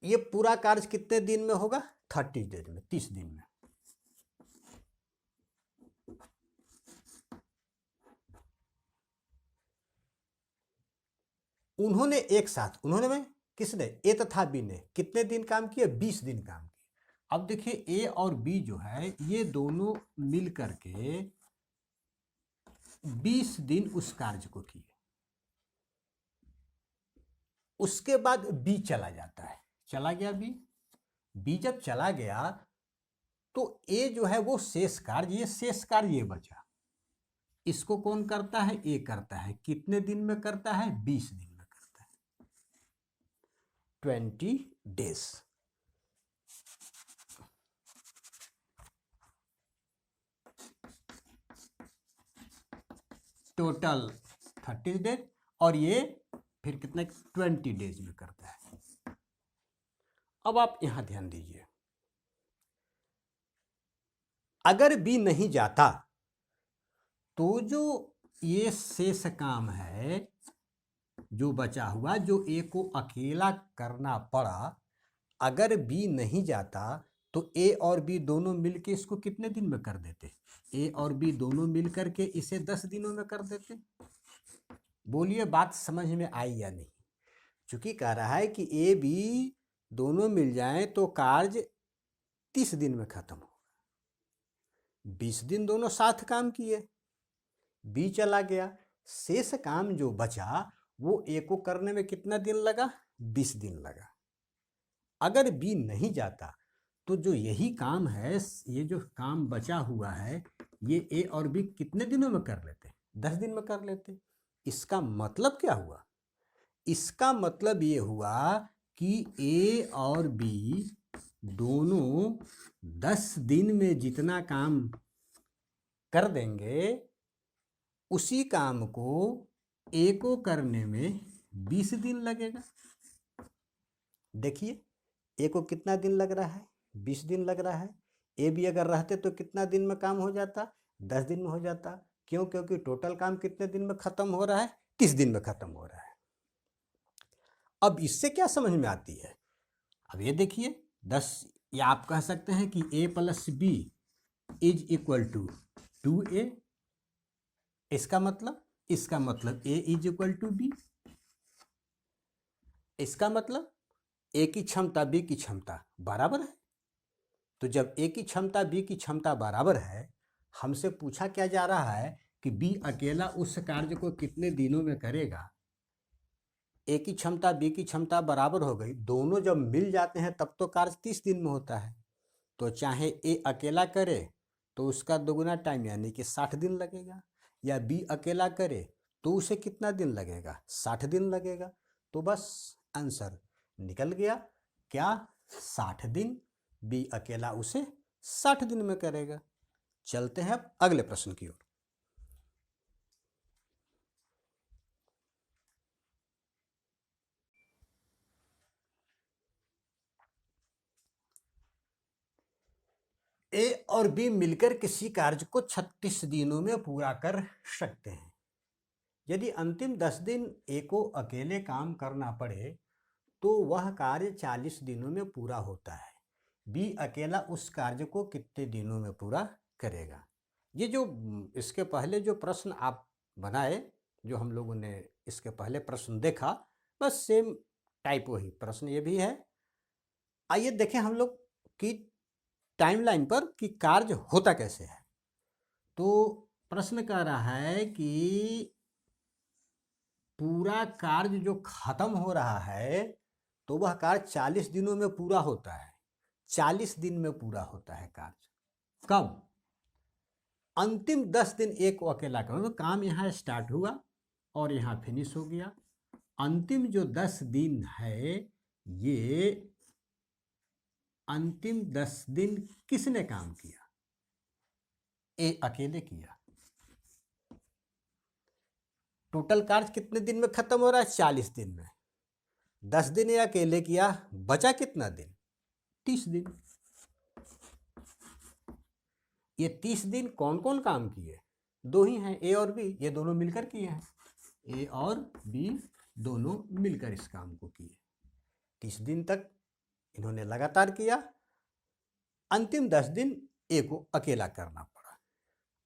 A: ये पूरा कार्य कितने दिन में होगा? 30 दिन में, 30 दिन में। उन्होंने एक साथ, उन्होंने में किसने? ए तथा बी ने कितने दिन काम किए? 20 दिन काम किए। अब देखिए ए और बी जो है ये दोनों मिल करके 20 दिन उस कार्य को किए। उसके बाद बी चला जाता है, चला गया बी। बी जब चला गया तो ए जो है वो शेष कार्य, ये शेष कार्य ये बचा, इसको कौन करता है? ए करता है। कितने दिन में करता है? 20 दिन में करता है, 20 डेज। टोटल 30 डेज और ये फिर कितने? 20 डेज में करता है। अब आप यहां ध्यान दीजिए, अगर बी नहीं जाता तो जो ये शेष काम है जो बचा हुआ, जो ए को अकेला करना पड़ा, अगर बी नहीं जाता तो ए और बी दोनों मिलके इसको कितने दिन में कर देते? ए और बी दोनों मिल करके इसे 10 दिनों में कर देते। बोलिए बात समझ में आई या नहीं? चूंकि कह रहा है कि ए बी दोनों मिल जाएं तो कार्य 30 दिन में खत्म हो, 20 दिन दोनों साथ काम किए, बी चला गया, शेष काम जो बचा वो ए को करने में कितना दिन लगा? 20 दिन लगा। अगर बी नहीं जाता तो जो यही काम है, ये जो काम बचा हुआ है, ये ए और बी कितने दिनों में कर लेते? 10 दिन में कर लेते। इसका मतलब क्या हुआ? इसका मतलब ये हुआ कि ए और बी दोनों 10 दिन में जितना काम कर देंगे, उसी काम को ए को करने में 20 दिन लगेगा। देखिए ए को कितना दिन लग रहा है? 20 दिन लग रहा है। ए भी अगर रहते तो कितना दिन में काम हो जाता? 10 दिन में हो जाता। क्यों? क्योंकि टोटल काम कितने दिन में खत्म हो रहा है? 30 दिन में खत्म हो रहा है। अब इससे क्या समझ में आती है? अब ये देखिए 10, या आप कह सकते हैं कि a plus B is equal to 2a। इसका मतलब a is equal to B. इसका मतलब a की क्षमता b की क्षमता बराबर है। तो जब a की क्षमता b की क्षमता बराबर है, हमसे पूछा क्या जा रहा है कि b अकेला उस कार्य को कितने दिनों में करेगा। ए की क्षमता बी की क्षमता बराबर हो गई, दोनों जब मिल जाते हैं तब तो कार्य 30 दिन में होता है। तो चाहे ए अकेला करे तो उसका दोगुना टाइम यानी कि 60 दिन लगेगा, या बी अकेला करे तो उसे कितना दिन लगेगा? 60 दिन लगेगा। तो बस आंसर निकल गया। क्या? 60 दिन। बी अकेला उसे 60 दिन में करेगा। चलते हैं अब अगले प्रश्न की ओर। ए और बी मिलकर किसी कार्य को 36 दिनों में पूरा कर सकते हैं। यदि अंतिम 10 दिन ए को अकेले काम करना पड़े तो वह कार्य 40 दिनों में पूरा होता है। बी अकेला उस कार्य को कितने दिनों में पूरा करेगा? ये जो इसके पहले जो प्रश्न आप बनाए, जो हम लोगों ने इसके पहले प्रश्न देखा, बस सेम टाइप वही प्रश्न ये भी है। आइए देखें हम लोग की टाइमलाइन पर कि कार्य होता कैसे है। तो प्रश्न कह रहा है कि पूरा कार्य जो खत्म हो रहा है तो वह कार्य 40 दिनों में पूरा होता है। 40 दिन में पूरा होता है कार्य। कब? अंतिम 10 दिन एक को अकेला करो तो काम यहाँ स्टार्ट हुआ और यहाँ फिनिश हो गया। अंतिम जो 10 दिन है, ये अंतिम 10 दिन किसने काम किया? ए अकेले किया। टोटल कार्य कितने दिन में खत्म हो रहा है? 40 दिन में। 10 दिन ये अकेले किया, बचा कितना दिन? 30 दिन। ये 30 दिन कौन कौन काम किए? दो ही हैं, ए और बी, ये दोनों मिलकर किए हैं। ए और बी दोनों मिलकर इस काम को किए। 30 दिन तक इन्होंने लगातार किया। अंतिम 10 दिन ए को अकेला करना पड़ा।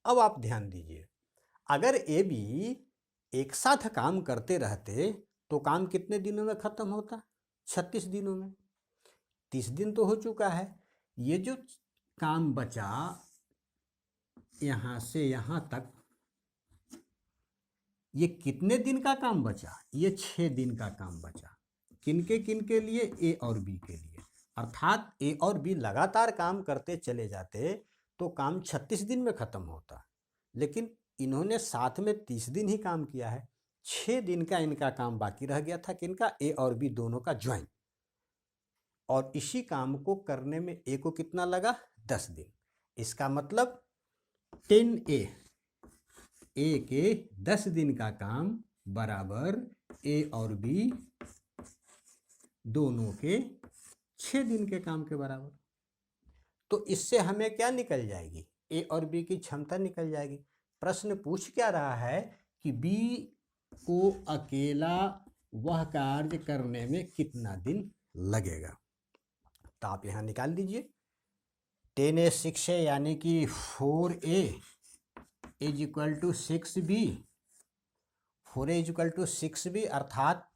A: अब आप ध्यान दीजिए, अगर ए बी एक साथ काम करते रहते तो काम कितने दिनों में खत्म होता? 36 दिनों में। 30 दिन तो हो चुका है। ये जो काम बचा यहाँ से यहाँ तक, ये कितने दिन का काम बचा? ये 6 दिन का काम बचा। किनके लिए? ए और बी के लिए। अर्थात ए और बी लगातार काम करते चले जाते तो काम 36 दिन में खत्म होता, लेकिन इन्होंने साथ में 30 दिन ही काम किया है। 6 दिन का इनका काम बाकी रह गया था। किनका? ए और बी दोनों का ज्वाइन। और इसी काम को करने में ए को कितना लगा? 10 दिन। इसका मतलब 10A, ए के 10 दिन का काम बराबर ए और बी दोनों के 6 दिन के काम के बराबर। तो इससे हमें क्या निकल जाएगी? ए और बी की क्षमता निकल जाएगी। प्रश्न पूछ क्या रहा है कि बी को अकेला वह कार्य करने में कितना दिन लगेगा? तो आप यहां निकाल दीजिए। 10A 6 है, यानी कि 4A is equal to 6B। 4A is equal to 6B, अर्थात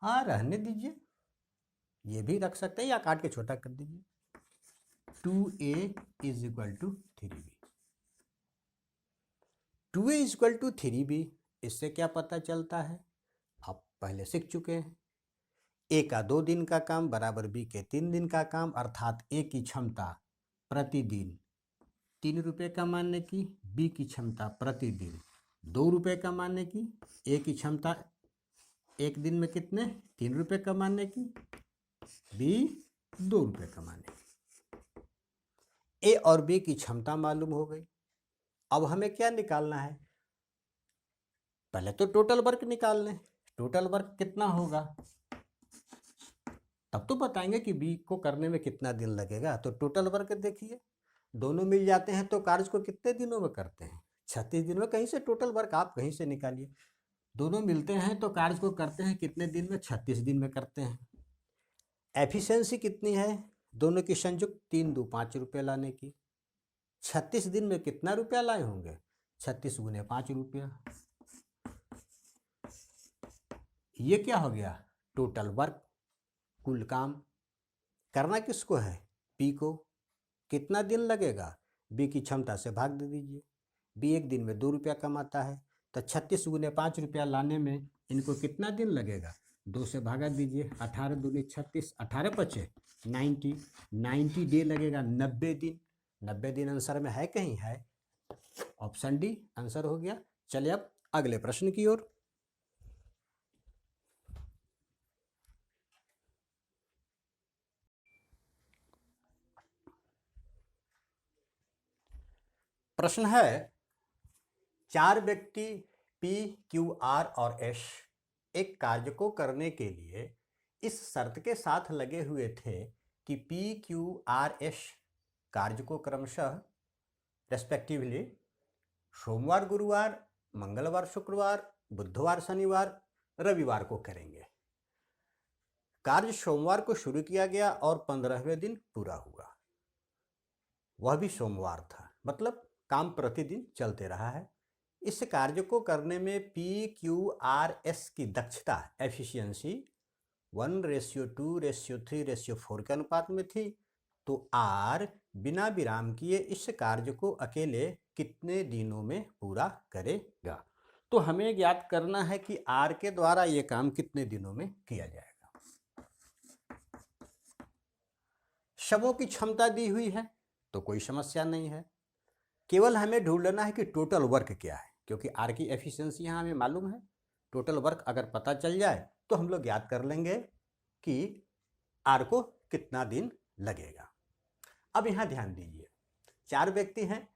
A: हाँ रहने दीजिए, ये भी रख सकते हैं या काट के छोटा कर दीजिए। 2a is equal to 3b। 2a is equal to 3b, इससे क्या पता चलता है, आप पहले सीख चुके हैं। ए का 2 दिन का काम बराबर बी के 3 दिन का काम, अर्थात ए की क्षमता प्रतिदिन 3 रुपये कमाने की, बी की क्षमता प्रतिदिन 2 रुपये कमाने की। ए की क्षमता एक दिन में कितने 3 रुपये कमाने की, बी 2 रुपये कमाने की। ए और बी की क्षमता मालूम हो गई। अब हमें क्या निकालना है, पहले तो टोटल वर्क निकाल लें। टोटल वर्क कितना होगा, तब तो बताएंगे कि बी को करने में कितना दिन लगेगा। तो टोटल वर्क देखिए, दोनों मिल जाते हैं तो कार्य को कितने दिनों में करते हैं, 36 दिन में। कहीं से टोटल वर्क आप कहीं से निकालिए, दोनों मिलते हैं तो कार्य को करते हैं कितने दिन में, 36 दिन में करते हैं। एफिशिएंसी कितनी है, दोनों की संयुक्त 3 2 5 रुपये लाने की। 36 दिन में कितना रुपया लाए होंगे, 36 गुने 5 रुपया। ये क्या हो गया, टोटल वर्क, कुल काम। करना किसको है, पी को। कितना दिन लगेगा, बी की क्षमता से भाग दे दीजिए। बी एक दिन में 2 रुपया कमाता है, तो 36 गुने 5 रुपया लाने में इनको कितना दिन लगेगा, 2 से भागा दीजिए। 18 दूनी 36, 18 बचे 90 डे लगेगा, 90 दिन। 90 दिन आंसर में है, कहीं है, ऑप्शन डी आंसर हो गया। चलिए अब अगले प्रश्न की ओर। प्रश्न है, 4 व्यक्ति पी क्यू आर और एस एक कार्य को करने के लिए इस शर्त के साथ लगे हुए थे कि पी क्यू आर एस कार्य को क्रमशः रेस्पेक्टिवली सोमवार गुरुवार, मंगलवार शुक्रवार, बुधवार शनिवार, रविवार को करेंगे। कार्य सोमवार को शुरू किया गया और 15वें दिन पूरा हुआ, वह भी सोमवार था, मतलब काम प्रतिदिन चलते रहा है। इस कार्य को करने में पी क्यू आर एस की दक्षता, एफिशिएंसी 1:2:3:4 के अनुपात में थी। तो आर बिना विराम किए इस कार्य को अकेले कितने दिनों में पूरा करेगा। तो हमें ज्ञात करना है कि आर के द्वारा ये काम कितने दिनों में किया जाएगा। शवों की क्षमता दी हुई है तो कोई समस्या नहीं है, केवल हमें ढूंढना है कि टोटल वर्क क्या है, क्योंकि आर की एफिशिएंसी यहाँ हमें मालूम है। टोटल वर्क अगर पता चल जाए तो हम लोग याद कर लेंगे कि आर को कितना दिन लगेगा। अब यहाँ ध्यान दीजिए, 4 व्यक्ति हैं,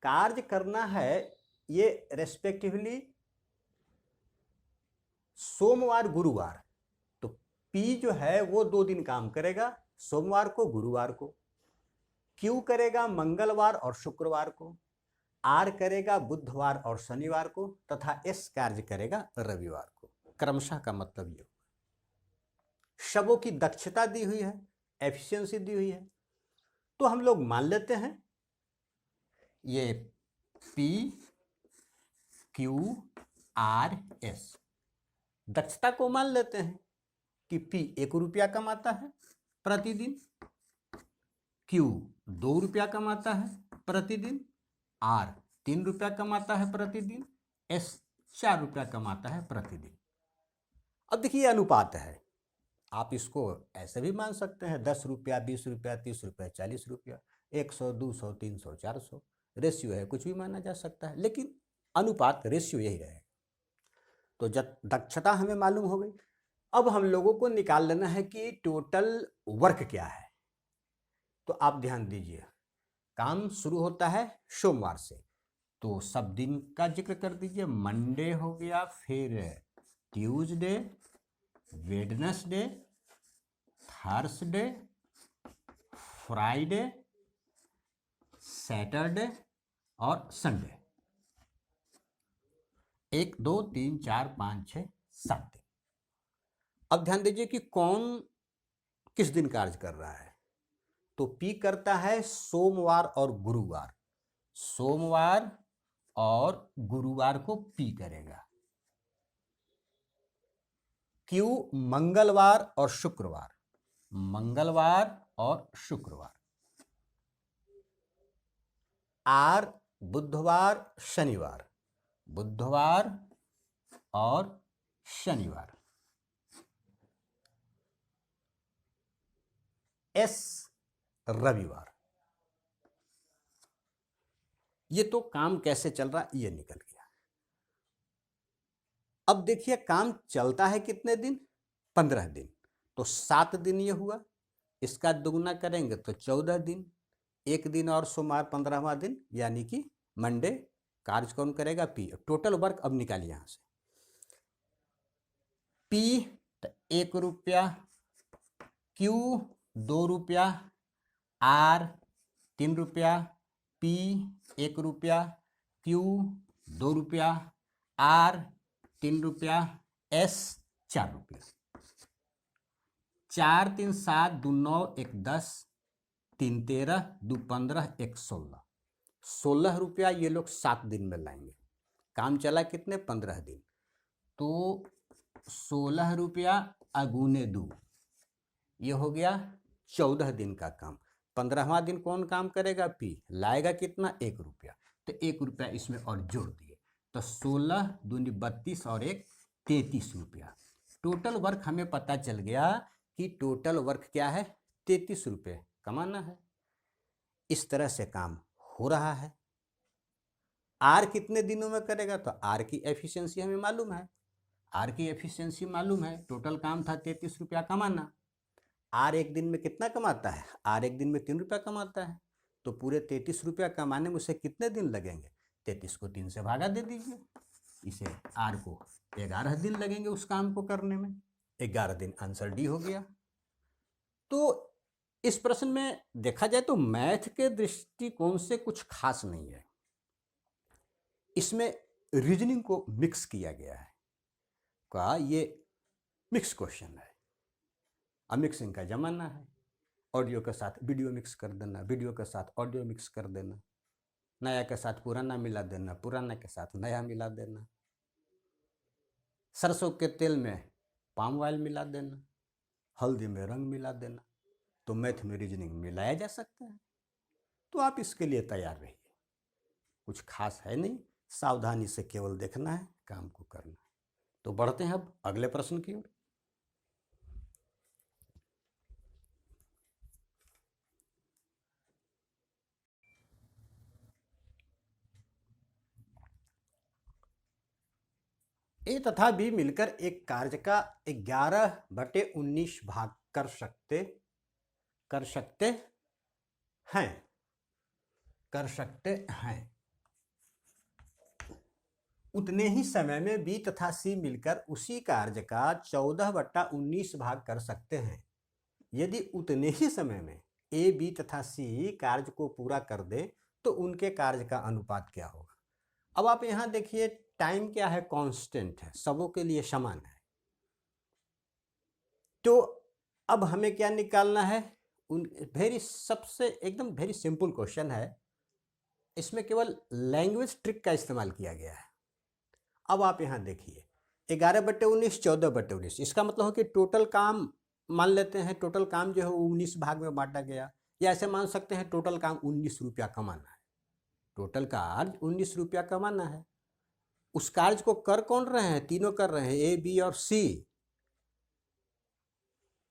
A: कार्य करना है ये रेस्पेक्टिवली सोमवार गुरुवार। तो पी जो है वो 2 दिन काम करेगा, सोमवार को गुरुवार को। क्यू करेगा मंगलवार और शुक्रवार को, आर करेगा बुधवार और शनिवार को, तथा एस कार्य करेगा रविवार को। क्रमशः का मतलब ये, शवों की दक्षता दी हुई है, एफिशिएंसी दी हुई है। तो हम लोग मान लेते हैं ये पी क्यू आर एस, दक्षता को मान लेते हैं कि पी 1 रुपया कमाता है प्रतिदिन, क्यू 2 रुपया कमाता है प्रतिदिन, आर 3 रुपया कमाता है प्रतिदिन, एस 4 रुपया कमाता है प्रतिदिन। अब देखिए अनुपात है, आप इसको ऐसे भी मान सकते हैं 10 रुपया, 20 रुपया, 30 रुपया, 40 रुपया, 100, 200, 300, 400, रेशियो है, कुछ भी माना जा सकता है, लेकिन अनुपात रेशियो यही रहेगा। तो जब दक्षता हमें मालूम हो गई, अब हम लोगों को निकाल लेना है कि टोटल वर्क क्या है। तो आप ध्यान दीजिए, काम शुरू होता है सोमवार से, तो सब दिन का जिक्र कर दीजिए। मंडे हो गया, फिर Tuesday, Wednesday, Thursday, Friday, Saturday और संडे। 1 2 3 4 5 6 7 दिन। अब ध्यान दीजिए कि कौन किस दिन कार्य कर रहा है। तो पी करता है सोमवार और गुरुवार, सोमवार और गुरुवार को पी करेगा। क्यू मंगलवार और शुक्रवार, मंगलवार और शुक्रवार। आर बुधवार शनिवार, बुधवार और शनिवार, एस रविवार। ये तो काम कैसे चल रहा ये निकल गया। अब देखिए काम चलता है कितने दिन, 15 दिन, तो 7 दिन ये हुआ, इसका दुगना करेंगे तो 14 दिन, एक दिन और सोमवार 15वां दिन, यानी कि मंडे। कार्य कौन करेगा, पी। टोटल वर्क अब निकालिए यहां से, पी 1 रुपया, क्यू 2 रुपया, आर 3 रुपया, पी 1 रुपया, क्यू 2 रुपया, आर 3 रुपया, एस 4 रुपया। 4 3 7 2 9 1 10, 3 13 2 15 1 16, 16 रुपया ये लोग 7 दिन में लाएंगे। काम चला कितने, 15 दिन, तो 16 रुपया अगुने 2, ये हो गया 14 दिन का काम। 15वां दिन कौन काम करेगा, पी। लाएगा कितना, 1 रुपया, तो 1 रुपया इसमें और जोड़ दिए, तो 16 दूनी 32 और 1 33 रुपया। टोटल वर्क हमें पता चल गया कि टोटल वर्क क्या है, 33 रुपये कमाना है। इस तरह से काम हो रहा है। आर कितने दिनों में करेगा, तो आर की एफिशिएंसी हमें मालूम है, आर की एफिशिएंसी मालूम है। टोटल काम था 33 रुपया कमाना। आर एक दिन में कितना कमाता है, आर एक दिन में 3 रुपया कमाता है, तो पूरे 33 रुपया कमाने में उसे कितने दिन लगेंगे, 33 को 3 से भागा दे दीजिए, इसे आर को 11 दिन लगेंगे उस काम को करने में, 11 दिन, आंसर डी हो गया। तो इस प्रश्न में देखा जाए तो मैथ के दृष्टिकोण से कुछ खास नहीं है, इसमें रीजनिंग को मिक्स किया गया है, का ये मिक्स क्वेश्चन है। अब मिक्सिंग का जमाना है, ऑडियो के साथ वीडियो मिक्स कर देना, वीडियो के साथ ऑडियो मिक्स कर देना, नया के साथ पुराना मिला देना, पुराना के साथ नया मिला देना, सरसों के तेल में पाम ऑयल मिला देना, हल्दी में रंग मिला देना, तो मैथ में रीजनिंग मिलाया जा सकता है। तो आप इसके लिए तैयार रहिए, कुछ खास है नहीं, सावधानी से केवल देखना है, काम को करना है। तो बढ़ते हैं अब अगले प्रश्न की ओर। ए तथा बी मिलकर एक कार्य का 11/19 भाग कर सकते हैं। उतने ही समय में बी तथा सी मिलकर उसी कार्य का 14/19 भाग कर सकते हैं। यदि उतने ही समय में ए, बी तथा सी कार्य को पूरा कर दे तो उनके कार्य का अनुपात क्या होगा। अब आप यहां देखिए, टाइम क्या है, कांस्टेंट है, सबों के लिए समान है। तो अब हमें क्या निकालना है, सबसे एकदम वेरी सिंपल क्वेश्चन है, इसमें केवल लैंग्वेज ट्रिक का इस्तेमाल किया गया है। अब आप यहां देखिए, 11/19 14/19, इसका मतलब हो कि टोटल काम मान लेते हैं, टोटल काम जो है 19 भाग में बांटा गया, या ऐसे मान सकते हैं टोटल काम 19 रुपया कमाना है। टोटल कार्य 19 रुपया कमाना है। उस कार्य को कर कौन रहे हैं, तीनों कर रहे हैं, ए, बी और सी।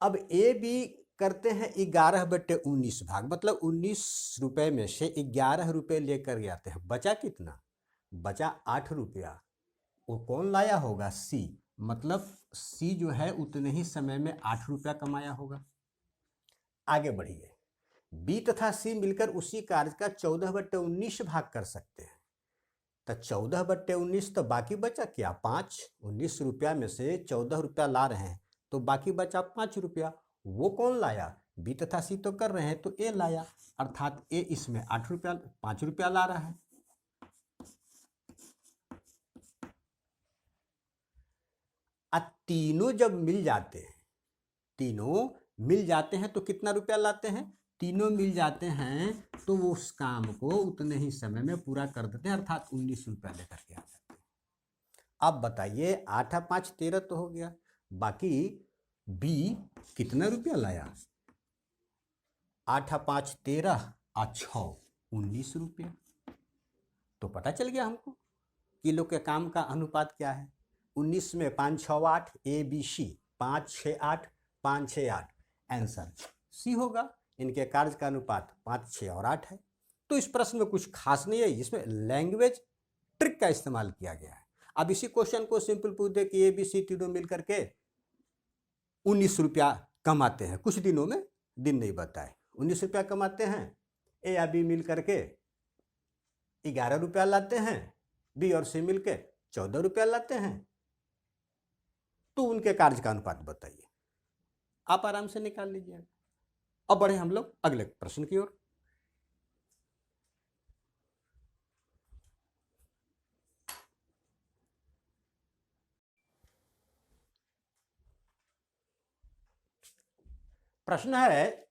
A: अब ए, बी करते हैं 11/19 भाग, मतलब 19 रुपये में से 11 रुपये लेकर जाते हैं, बचा कितना, बचा 8 रुपया। वो कौन लाया होगा, सी, मतलब सी जो है उतने ही समय में 8 रुपया कमाया होगा। आगे बढ़िए, बी तथा सी मिलकर उसी कार्य का 14/19 भाग कर सकते हैं, तो 14/19, तो बाकी बचा क्या, 5। 19 रुपया में से 14 रुपया ला रहे हैं, तो बाकी बचा 5 रुपया। वो कौन लाया, बी तथा सी तो कर रहे हैं, तो ए लाया, अर्थात ए इसमें 8 रुपया 5 रुपया ला रहा है। अब तीनों जब मिल जाते हैं, तीनों मिल जाते हैं तो कितना रुपया लाते हैं, तीनों मिल जाते हैं तो वो उस काम को उतने ही समय में पूरा कर देते हैं, अर्थात 19 रुपया लेकर के आ जाते हैं। अब बताइए, 8 और 5 13 तो हो गया, बाकी बी कितना रुपया लाया, 8 और 5 13 और 6 19 रुपया। तो पता चल गया हमको किलो के काम का अनुपात क्या है। 19 में 5 6 8 ABC 5 6 8 5 6 8, आंसर सी होगा। इनके कार्य का अनुपात 5 6 और 8 है। तो इस प्रश्न में कुछ खास नहीं है, इसमें लैंग्वेज ट्रिक का इस्तेमाल किया गया है। अब इसी क्वेश्चन को सिंपल पूछ दे कि ABC तीनों मिलकर के 19 रुपया कमाते हैं कुछ दिनों में, दिन नहीं बताए, 19 रुपया कमाते हैं। ए या बी मिल करके 11 रुपया लाते हैं, बी और सी मिल के 14 रुपया लाते हैं। तो उनके कार्य का अनुपात बताइए। आप आराम से निकाल लीजिएगा। अब बढ़े हम लोग अगले प्रश्न की ओर। प्रश्न है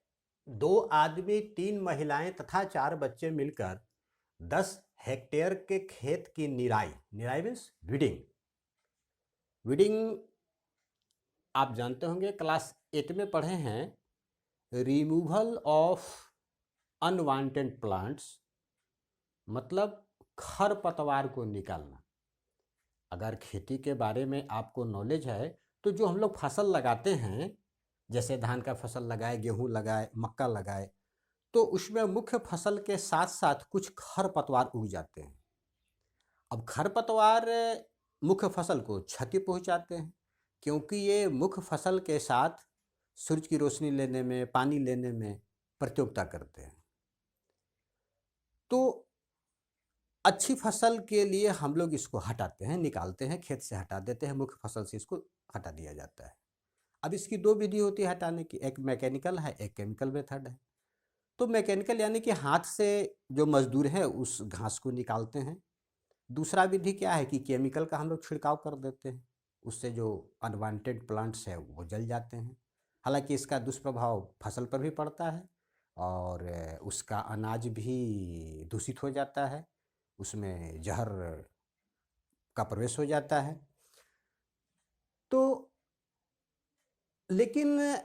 A: 2 आदमी 3 महिलाएं तथा 4 बच्चे मिलकर 10 हेक्टेयर के खेत की निराई मीन्स वीडिंग आप जानते होंगे, क्लास 8 में पढ़े हैं, रिमूवल ऑफ अनवांटेड प्लांट्स, मतलब खरपतवार को निकालना। अगर खेती के बारे में आपको नॉलेज है तो जो हम लोग फसल लगाते हैं, जैसे धान का फसल लगाए, गेहूं लगाए, मक्का लगाए, तो उसमें मुख्य फसल के साथ साथ कुछ खरपतवार उग जाते हैं। अब खरपतवार मुख्य फसल को क्षति पहुंचाते हैं, क्योंकि ये मुख्य फसल के साथ सूरज की रोशनी लेने में, पानी लेने में प्रतियोगिता करते हैं। तो अच्छी फसल के लिए हम लोग इसको हटाते हैं, निकालते हैं, खेत से हटा देते हैं, मुख्य फसल से इसको हटा दिया जाता है। अब इसकी 2 विधि होती है हटाने की, एक मैकेनिकल है, एक केमिकल मेथड है। तो मैकेनिकल यानी कि हाथ से जो मजदूर हैं उस घास को निकालते हैं। दूसरा विधि क्या है कि केमिकल का हम लोग छिड़काव कर देते हैं, उससे जो अनवांटेड प्लांट्स है वो जल जाते हैं। हालांकि इसका दुष्प्रभाव फसल पर भी पड़ता है और उसका अनाज भी दूषित हो जाता है, उसमें जहर का प्रवेश हो जाता है। तो लेकिन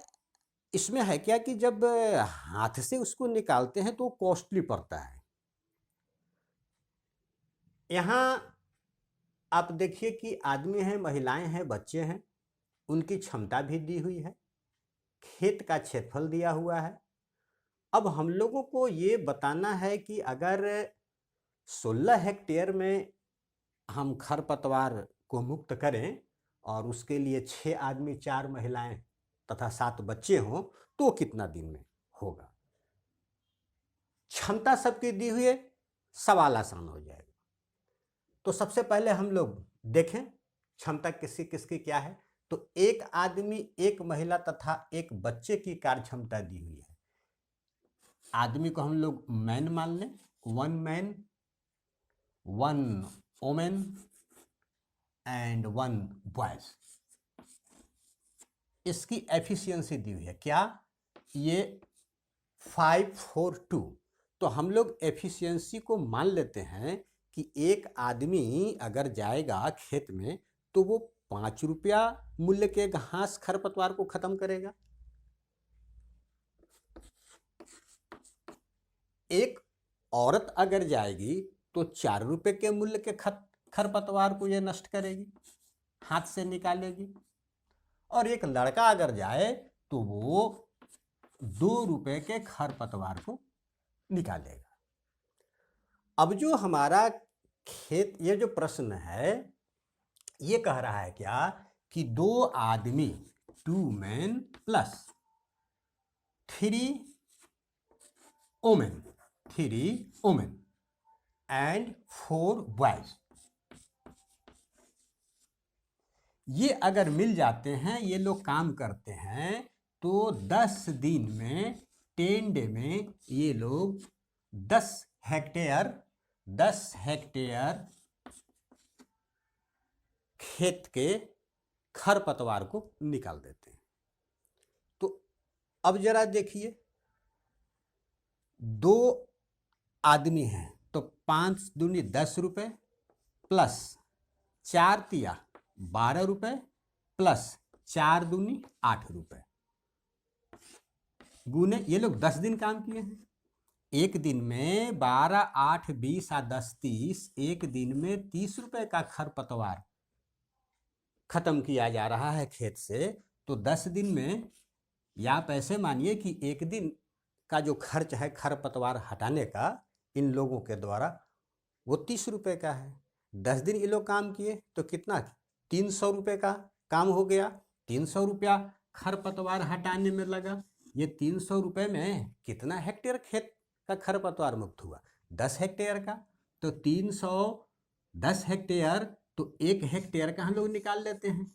A: इसमें है क्या कि जब हाथ से उसको निकालते हैं तो कॉस्टली पड़ता है। यहाँ आप देखिए कि आदमी हैं, महिलाएं हैं, बच्चे हैं, उनकी क्षमता भी दी हुई है, खेत का क्षेत्रफल दिया हुआ है। अब हम लोगों को ये बताना है कि अगर 16 हेक्टेयर में हम खरपतवार को मुक्त करें और उसके लिए 6 आदमी, 4 महिलाएं तथा 7 बच्चे हों तो कितना दिन में होगा। क्षमता सबकी दी हुई है, सवाल आसान हो जाएगा। तो सबसे पहले हम लोग देखें क्षमता किसकी किसकी क्या है। तो एक आदमी, एक महिला तथा एक बच्चे की कार्य क्षमता दी हुई है। आदमी को हम लोग मैन मान लें, 1 मैन 1 वोमेन एंड 1 बॉयज। इसकी एफिशिएंसी दी हुई है क्या, ये 542। तो हम लोग एफिशिएंसी को मान लेते हैं कि एक आदमी अगर जाएगा खेत में तो वो 5 रुपया मूल्य के घास खरपतवार को खत्म करेगा। एक औरत अगर जाएगी तो 4 रुपए के मूल्य के खरपतवार को ये नष्ट करेगी, हाथ से निकालेगी। और एक लड़का अगर जाए तो वो 2 रुपए के खरपतवार को निकालेगा। अब जो हमारा खेत, ये जो प्रश्न है ये कह रहा है क्या कि 2 आदमी 2 man plus 3 women and 4 boys, ये अगर मिल जाते हैं, ये लोग काम करते हैं, तो 10 दिन में 10 डे में ये लोग 10 हेक्टेयर खेत के खरपतवार को निकाल देते हैं। तो अब जरा देखिए, 2 आदमी हैं तो 5 दूनी 10 रुपए प्लस 4 तिया 12 रुपए प्लस 4 दूनी 8 रुपए गुने, ये लोग 10 दिन काम किए हैं एक दिन में 12, 8, 20 और 10, 30, एक दिन में 30 रुपए का खरपतवार खत्म किया जा रहा है खेत से, तो 10 दिन में, या आप ऐसे मानिए कि एक दिन का जो खर्च है खरपतवार हटाने का इन लोगों के द्वारा, वो 30 रुपए का है। 10 दिन ये लोग काम किए तो कितना, 300 रुपए का काम हो गया। 300 रुपया खरपतवार हटाने में लगा। ये 300 रुपए में कितना हेक्टेयर खेत का खरपतवार मुक्त हुआ, 10 हेक्टेयर का। तो 310 हेक्टेयर, तो 1 हेक्टेयर का हम लोग निकाल लेते हैं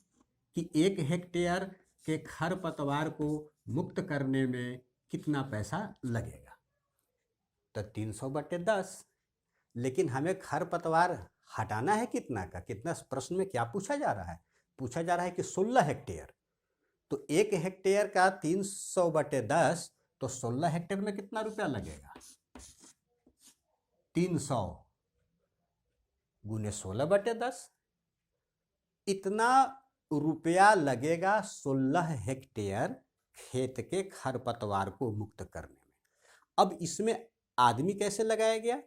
A: कि 1 हेक्टेयर के खरपतवार को मुक्त करने में कितना पैसा लगेगा। तो 300/10। लेकिन हमें खरपतवार हटाना है कितना का, कितना, प्रश्न में क्या पूछा जा रहा है, पूछा जा रहा है कि 16 हेक्टेयर। तो 1 हेक्टेयर का 300/10, तो 16 हेक्टेयर में कितना रुपया लगेगा, 300 गुने 16/10। इतना रुपया लगेगा 16 हेक्टेयर खेत के खरपतवार को मुक्त करने में। अब इसमें आदमी कैसे लगाया गया,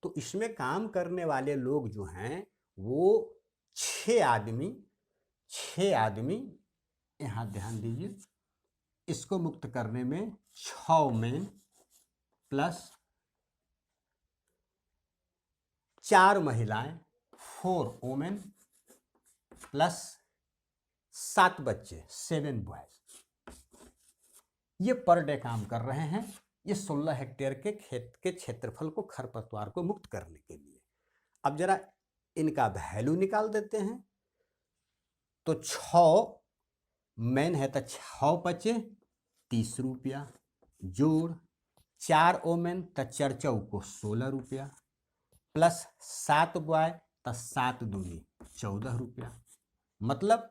A: तो इसमें काम करने वाले लोग जो हैं वो 6 आदमी, यहाँ ध्यान दीजिए, इसको मुक्त करने में 6 मैन प्लस 4 महिलाएं, 4 वोमेन प्लस 7 बच्चे, 7 बॉयज, ये पर डे काम कर रहे हैं ये 16 हेक्टेयर के खेत के क्षेत्रफल को, खरपतवार को मुक्त करने के लिए। अब जरा इनका वैल्यू निकाल देते हैं। तो 6 मैन है तो 6 पचे 30 रुपया, जोड़ 4 ओमेन तो 4 चौको 16 रुपया, प्लस 7 बॉय तो 7 दूनी 14 रुपया। मतलब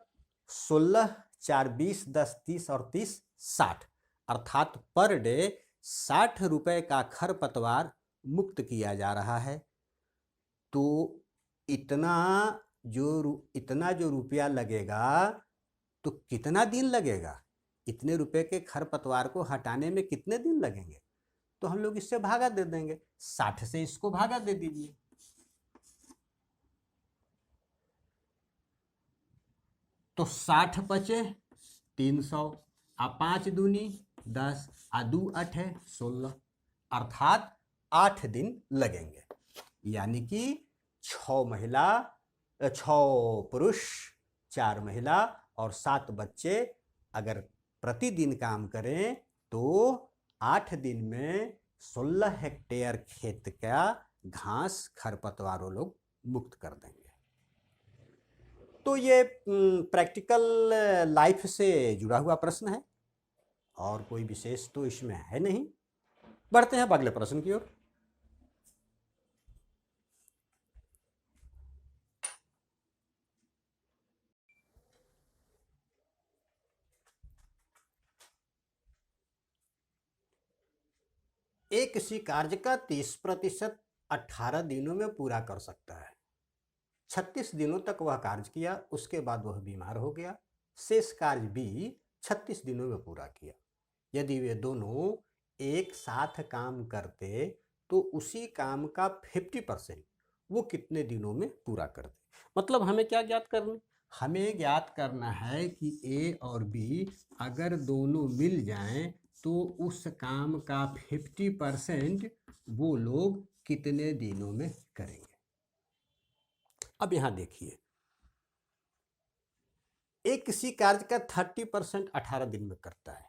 A: 16, 4, 20, 10, 30 और 30, 60, अर्थात पर डे 60 रुपए का खरपतवार मुक्त किया जा रहा है। तो इतना जो रुपया लगेगा, तो कितना दिन लगेगा, इतने रुपए के खरपतवार को हटाने में कितने दिन लगेंगे, तो हम लोग इससे भागा दे देंगे, 60 से इसको भागा दे दीजिए। तो 60 पचे 300, आ 5 दूनी 10, आ 2 8 16, अर्थात 8 दिन लगेंगे। यानी कि 6 पुरुष 4 महिला और 7 बच्चे अगर प्रतिदिन काम करें तो 8 दिन में 16 हेक्टेयर खेत का घास खरपतवार वो लोग मुक्त कर देंगे। तो ये प्रैक्टिकल लाइफ से जुड़ा हुआ प्रश्न है और कोई विशेष तो इसमें है नहीं। बढ़ते हैं अब अगले प्रश्न की ओर। एक किसी कार्य का 30% 18 दिनों में पूरा कर सकता है। 36 दिनों तक वह कार्य किया, उसके बाद वह बीमार हो गया। शेष कार्य भी 36 दिनों में पूरा किया। यदि वे दोनों एक साथ काम करते तो उसी काम का 50% वो कितने दिनों में पूरा करते। मतलब हमें क्या ज्ञात करना, हमें ज्ञात करना है कि ए और बी अगर दोनों मिल जाएं तो उस काम का 50% वो लोग कितने दिनों में करेंगे। अब यहां देखिए, एक किसी कार्य का 30% 18 दिन में करता है,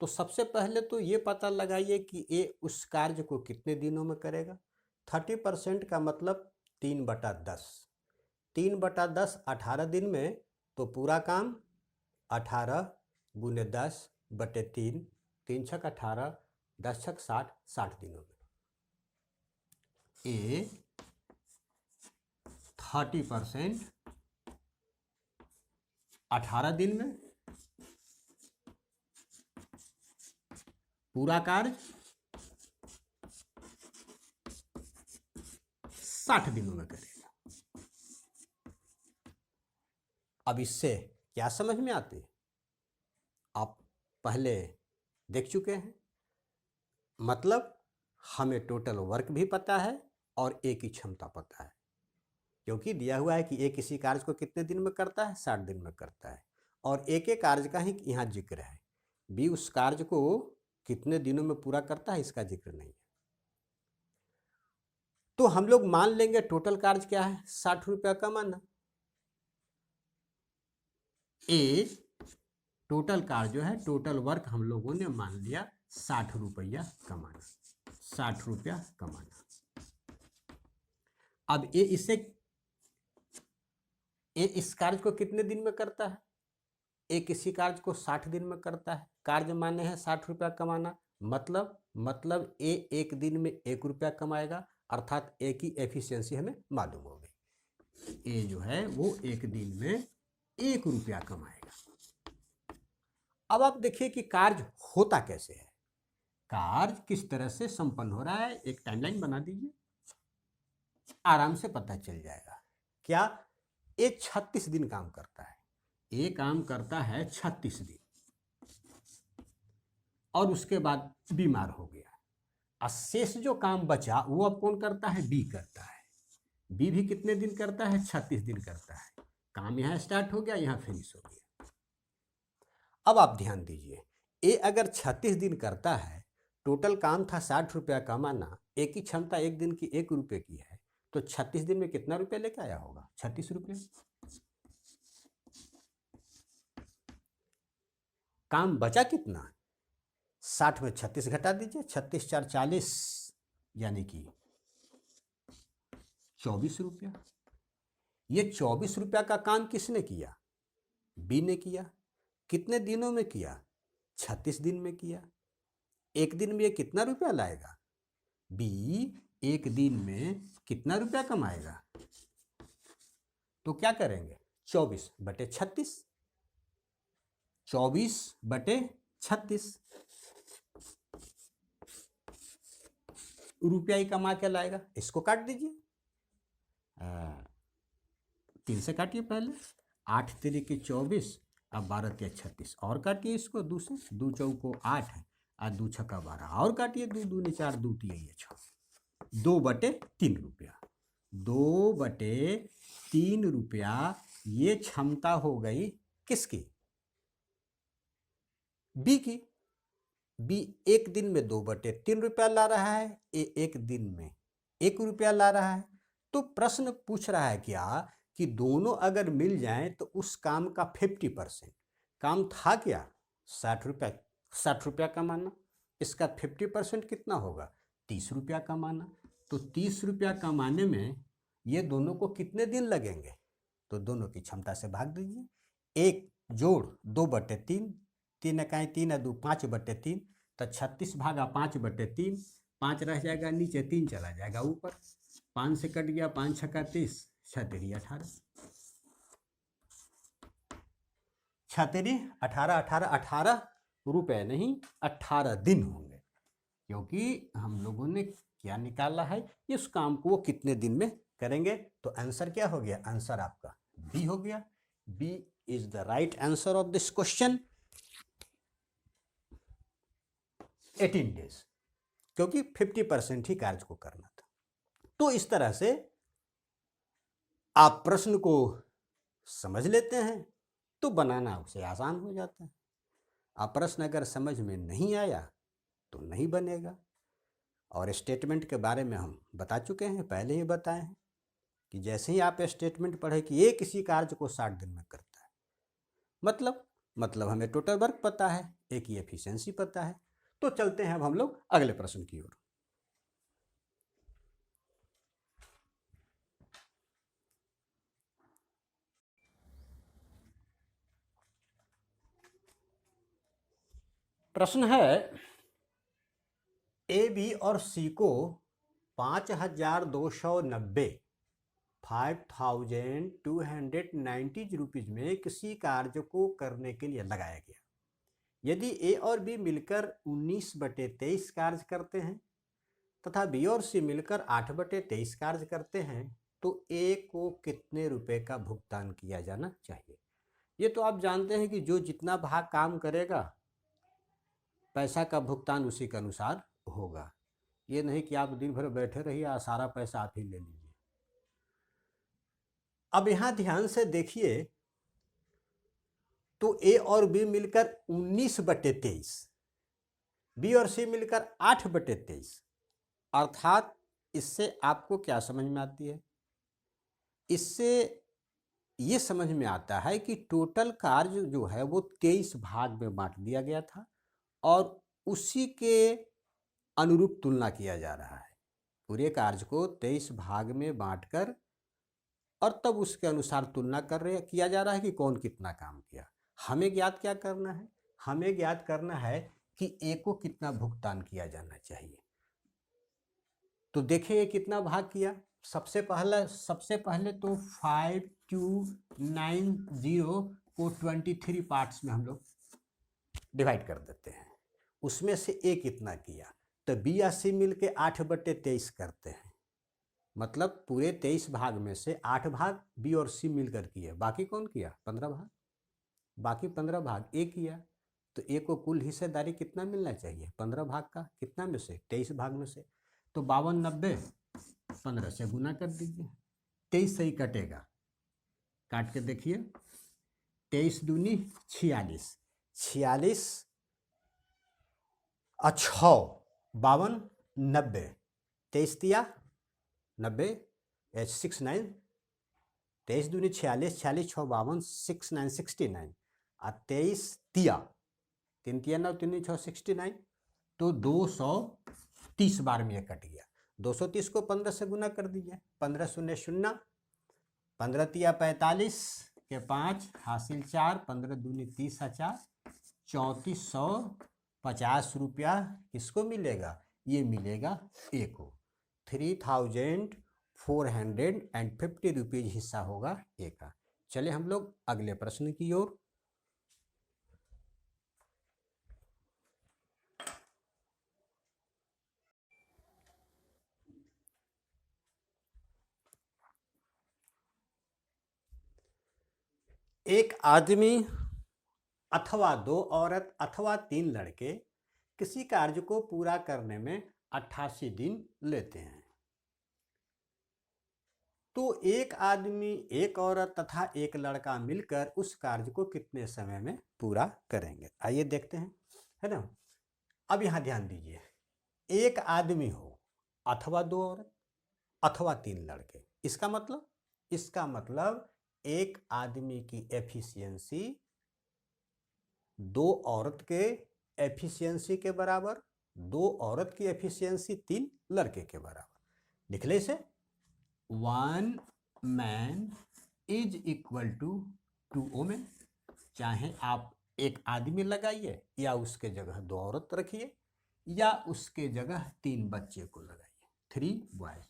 A: तो सबसे पहले तो ये पता लगाइए कि ये उस कार्य को कितने दिनों में करेगा। 30% का मतलब 3/10, 3/10 18 दिन में, तो पूरा काम 18 गुने 10/3, 3 छक 18, 10 छक 60, 60 दिनों में। ए 30% 18 दिन में, पूरा कार्य 60 दिनों में करेगा। अब इससे क्या समझ में आती है, आप पहले देख चुके हैं। मतलब हमें टोटल वर्क भी पता है और ए की क्षमता पता है, क्योंकि दिया हुआ है कि ए किसी कार्य को कितने दिन में करता है, 60 दिन में करता है, और ए के कार्य का ही यहाँ जिक्र है, बी उस कार्य को कितने दिनों में पूरा करता है इसका जिक्र नहीं है। तो हम लोग मान लेंगे टोटल कार्य क्या है, 60 रुपया कमाना। ए टोटल कार्य जो है, टोटल वर्क हम लोगों ने मान लिया 60 रुपया कमाना, 60 रुपया कमाना। अब ए इस कार्य को कितने दिन में करता है, ए किसी कार्य को 60 दिन में करता है, कार्य माने हैं 60 रुपया कमाना, मतलब ए एक दिन में 1 रुपया कमाएगा, अर्थात ए की एफिशिएंसी हमें मालूम हो गई। ए जो है वो एक दिन में 1 रुपया कमाएगा। अब आप देखिए कि कार्य होता कैसे है, कार्य किस तरह से संपन्न हो रहा है, एक टाइमलाइन बना दीजिए, आराम से पता चल जाएगा। क्या ए 36 दिन काम करता है, ए काम करता है 36 दिन, और उसके बाद बीमार हो गया, और शेष जो काम बचा वो अब कौन करता है, बी करता है। बी भी कितने दिन करता है, 36 दिन करता है। काम यहाँ स्टार्ट हो गया, यहाँ फिनिश हो गया। अब आप ध्यान दीजिए, ए अगर 36 दिन करता है, टोटल काम था 60 रुपया कमाना, ए की क्षमता एक दिन की 1 रुपये की है, तो 36 दिन में कितना रुपया लेके आया होगा, 36 रुपये। काम बचा कितना, 60 में 36 घटा दीजिए, 36 4 40, यानी कि 24 रुपया। ये 24 रुपया का काम किसने किया, बी ने किया। कितने दिनों में किया, 36 दिन में किया। एक दिन में ये कितना रुपया लाएगा, बी एक दिन में कितना रुपया कमाएगा, तो क्या करेंगे, 24/36, 24/36 रुपया ही कमा के लाएगा। इसको काट दीजिए, 3 से काटिए पहले, 8 तिरिक 24, अब 12 तिया 36, और काटिए इसको 2 से, 2 चौको 8 है, और 2 छक्का 12, और काटिए, 2 दूनी 4, 2 तिया 6, 2/3 रुपया, 2/3 रुपया ये क्षमता हो गई किसकी, बी की। बी एक दिन में 2/3 रुपया ला रहा है, ए एक दिन में 1 रुपया ला रहा है। तो प्रश्न पूछ रहा है क्या कि दोनों अगर मिल जाएं तो उस काम का 50%, काम था क्या 60 रुपया कमाना, इसका 50% कितना होगा, 30 रुपया कमाना। तो 30 रुपया कमाने में ये दोनों को कितने दिन लगेंगे, तो दोनों की क्षमता से भाग दीजिए, 1 जोड़ 2/3, 3 इकाई 3 2 5/3, तो 36 भागा 5/3, 5 रह जाएगा नीचे, 3 चला जाएगा ऊपर, 5 से कट गया, 5 छक्का 30, 6 तिरी 18, 6 तिरी 18 रुपए नहीं 18 दिन होंगे, क्योंकि हम लोगों ने क्या निकाला है, इस काम को वो कितने दिन में करेंगे। तो आंसर क्या हो गया, आंसर आपका बी हो गया। B is the right answer of this question, 18 days, क्योंकि 50% ही कार्य को करना था। तो इस तरह से आप प्रश्न को समझ लेते हैं तो बनाना उसे आसान हो जाता है। आप प्रश्न अगर समझ में नहीं आया तो नहीं बनेगा। और स्टेटमेंट के बारे में हम बता चुके हैं, पहले ही बताए हैं कि जैसे ही आप स्टेटमेंट पढ़े कि ये किसी कार्य को 60 दिन में करता है, मतलब हमें टोटल वर्क पता है, एक की एफिशिएंसी पता है। तो चलते हैं अब हम लोग अगले प्रश्न की ओर। प्रश्न है, ए बी और सी को 5290 रुपीज में किसी कार्य को करने के लिए लगाया गया। यदि ए और बी मिलकर 19/23 कार्य करते हैं तथा बी और सी मिलकर 8/23 कार्य करते हैं, तो ए को कितने रुपए का भुगतान किया जाना चाहिए। ये तो आप जानते हैं कि जो जितना भाग काम करेगा पैसा का भुगतान उसी के अनुसार होगा। ये नहीं कि आप दिन भर बैठे रहिए और सारा पैसा आप ही ले लीजिए। अब यहाँ ध्यान से देखिए तो ए और बी मिलकर 19/23, बी और सी मिलकर 8/23, अर्थात इससे आपको क्या समझ में आती है? इससे ये समझ में आता है कि टोटल कार्य जो है वो 23 भाग में बांट दिया गया था और उसी के अनुरूप तुलना किया जा रहा है। पूरे कार्य को 23 भाग में बांटकर और तब उसके अनुसार तुलना किया जा रहा है कि कौन कितना काम किया। हमें ज्ञात क्या करना है? हमें ज्ञात करना है कि ए को कितना भुगतान किया जाना चाहिए। तो देखिए कितना भाग किया। सबसे पहले तो 5290 को 23 पार्ट्स में हम लोग डिवाइड कर देते हैं। उसमें से ए कितना किया, तो बी और सी मिल के 8/23 करते हैं। मतलब पूरे 23 भाग में से 8 भाग बी और सी मिलकर किए, बाकी कौन किया? 15 भाग। बाकी 15 भाग ए किया। तो ए को कुल हिस्सेदारी कितना मिलना चाहिए? 15 भाग का। कितना में से? 23 भाग में से। तो 5290 15 से गुना कर दीजिए। 23 से ही कटेगा, काट के देखिए। 23 दूनी 46, 46 और 6 52 90, 23 दिया 90 69, 23 दूनी 46, 46 6 52 69 69 और 23 दिया 3 तिया 9 3 6 69, तो 230 बार में ये कट गया। 230 को 15 से गुना कर दीजिए। 15 शून्य शून्य, 15 तिया 45 के 5 हासिल 4, 15 दूनी 30 और 4 3450 रुपया किसको मिलेगा? ये मिलेगा ए को। 3450 रुपीज हिस्सा होगा ए का। चले हम लोग अगले प्रश्न की ओर। एक आदमी अथवा 2 औरत अथवा 3 लड़के किसी कार्य को पूरा करने में 88 दिन लेते हैं। तो एक आदमी, एक औरत तथा एक लड़का मिलकर उस कार्य को कितने समय में पूरा करेंगे? आइए देखते हैं, है ना। अब यहां ध्यान दीजिए, एक आदमी हो अथवा 2 औरत अथवा 3 लड़के। इसका मतलब एक आदमी की एफिशिएंसी 2 औरत के एफिशिएंसी के बराबर, 2 औरत की एफिशिएंसी 3 लड़के के बराबर। लिख ले इसे। 1 man is equal to 2 women. चाहे आप एक आदमी लगाइए या उसके जगह 2 औरत रखिए या उसके जगह 3 बच्चे को लगाइए, 3 बॉयज।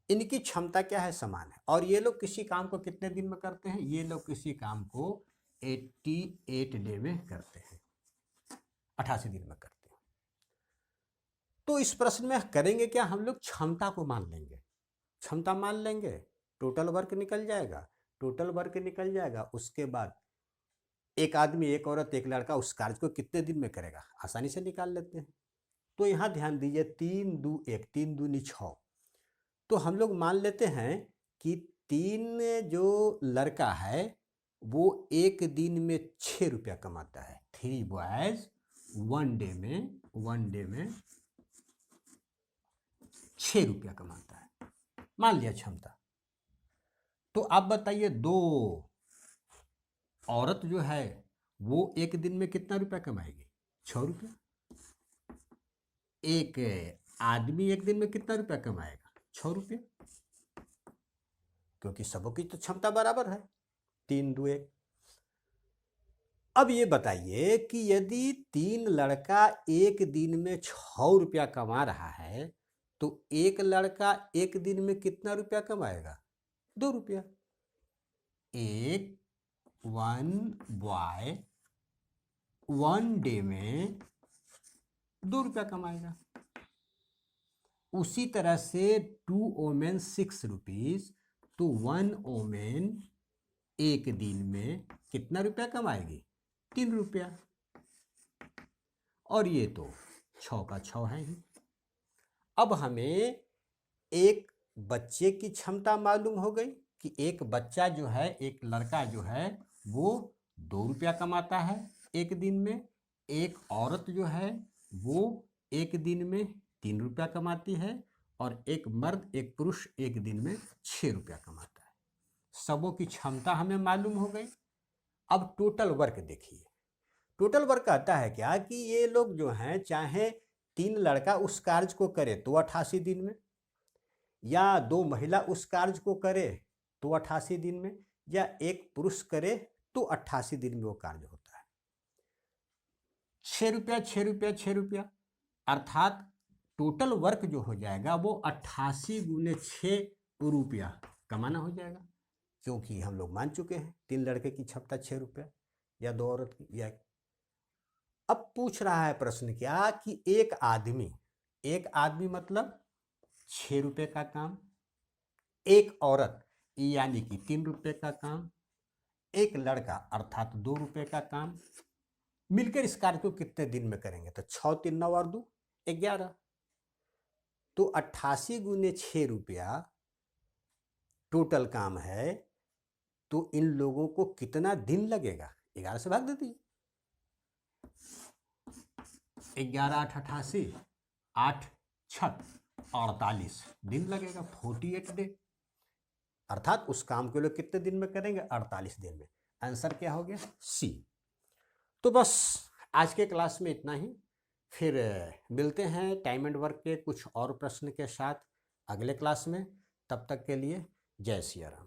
A: इनकी क्षमता क्या है? समान है। और ये लोग किसी काम को कितने दिन में करते हैं? ये लोग किसी काम को 88 डे में करते हैं, 88 दिन में करते हैं। तो इस प्रश्न में करेंगे क्या? हम लोग क्षमता को मान लेंगे। क्षमता मान लेंगे, टोटल वर्क निकल जाएगा। टोटल वर्क निकल जाएगा, उसके बाद एक आदमी, एक औरत, एक लड़का उस कार्य को कितने दिन में करेगा, आसानी से निकाल लेते हैं। तो यहाँ ध्यान दीजिए, 3 2 1, 3 दूनी 6। तो हम लोग मान लेते हैं कि 3 जो लड़का है वो एक दिन में 6 रुपया कमाता है। 3 बॉयज 1 डे में 6 रुपया कमाता है, मान लिया क्षमता। तो आप बताइए, 2 औरत जो है वो एक दिन में कितना रुपया कमाएगी? 6 रुपया। एक आदमी एक दिन में कितना रुपया कमाएगा? 6 रुपया, क्योंकि सबकी तो क्षमता बराबर है, 3 2 1। अब ये बताइए कि यदि 3 लड़का एक दिन में 6 रुपया कमा रहा है तो एक लड़का एक दिन में कितना रुपया कमाएगा? 2 रुपया। एक 1 बॉय 1 डे में 2 रुपया कमाएगा। उसी तरह से 2 वोमेन 6 रुपीज, तो 1 वोमेन एक दिन में कितना रुपया कमाएगी? 3 रुपया। और ये तो 6 का 6 है ही। अब हमें एक बच्चे की क्षमता मालूम हो गई कि एक बच्चा जो है, एक लड़का जो है वो 2 रुपया कमाता है एक दिन में। एक औरत जो है वो एक दिन में 3 रुपया कमाती है, और एक मर्द, एक पुरुष एक दिन में 6 रुपया कमाता है। सबों की क्षमता हमें मालूम हो गई। अब टोटल वर्क देखिए। टोटल वर्क कहता है क्या कि ये लोग जो हैं, चाहे 3 लड़का उस कार्य को करे तो 88 दिन में, या 2 महिला उस कार्य को करे तो 88 दिन में, या एक पुरुष करे तो 88 दिन में वो कार्य होता है। 6 रुपया 6 रुपया 6 रुपया, अर्थात टोटल वर्क जो हो जाएगा वो 88 गुने 6 रुपया कमाना हो जाएगा, क्योंकि हम लोग मान चुके हैं 3 लड़के की क्षमता 6 रुपया, या 2 औरत की, या। अब पूछ रहा है प्रश्न क्या कि एक आदमी मतलब 6 रुपये का काम, एक औरत यानी कि 3 रुपये का काम, एक लड़का अर्थात 2 रुपये का काम, मिलकर इस कार्य को कितने दिन में करेंगे? तो 6 3 9 और 2 11, तो 88 गुने 6 रुपया टोटल काम है। तो इन लोगों को कितना दिन लगेगा? 11 से भाग दे दीजिए। 11 8 88, 8 6 48 दिन लगेगा, 48 डे। अर्थात उस काम के लिए कितने दिन में करेंगे? 48 दिन में। आंसर क्या हो गया? सी। तो बस आज के क्लास में इतना ही। फिर मिलते हैं टाइम एंड वर्क के कुछ और प्रश्न के साथ अगले क्लास में। तब तक के लिए जय सिया राम।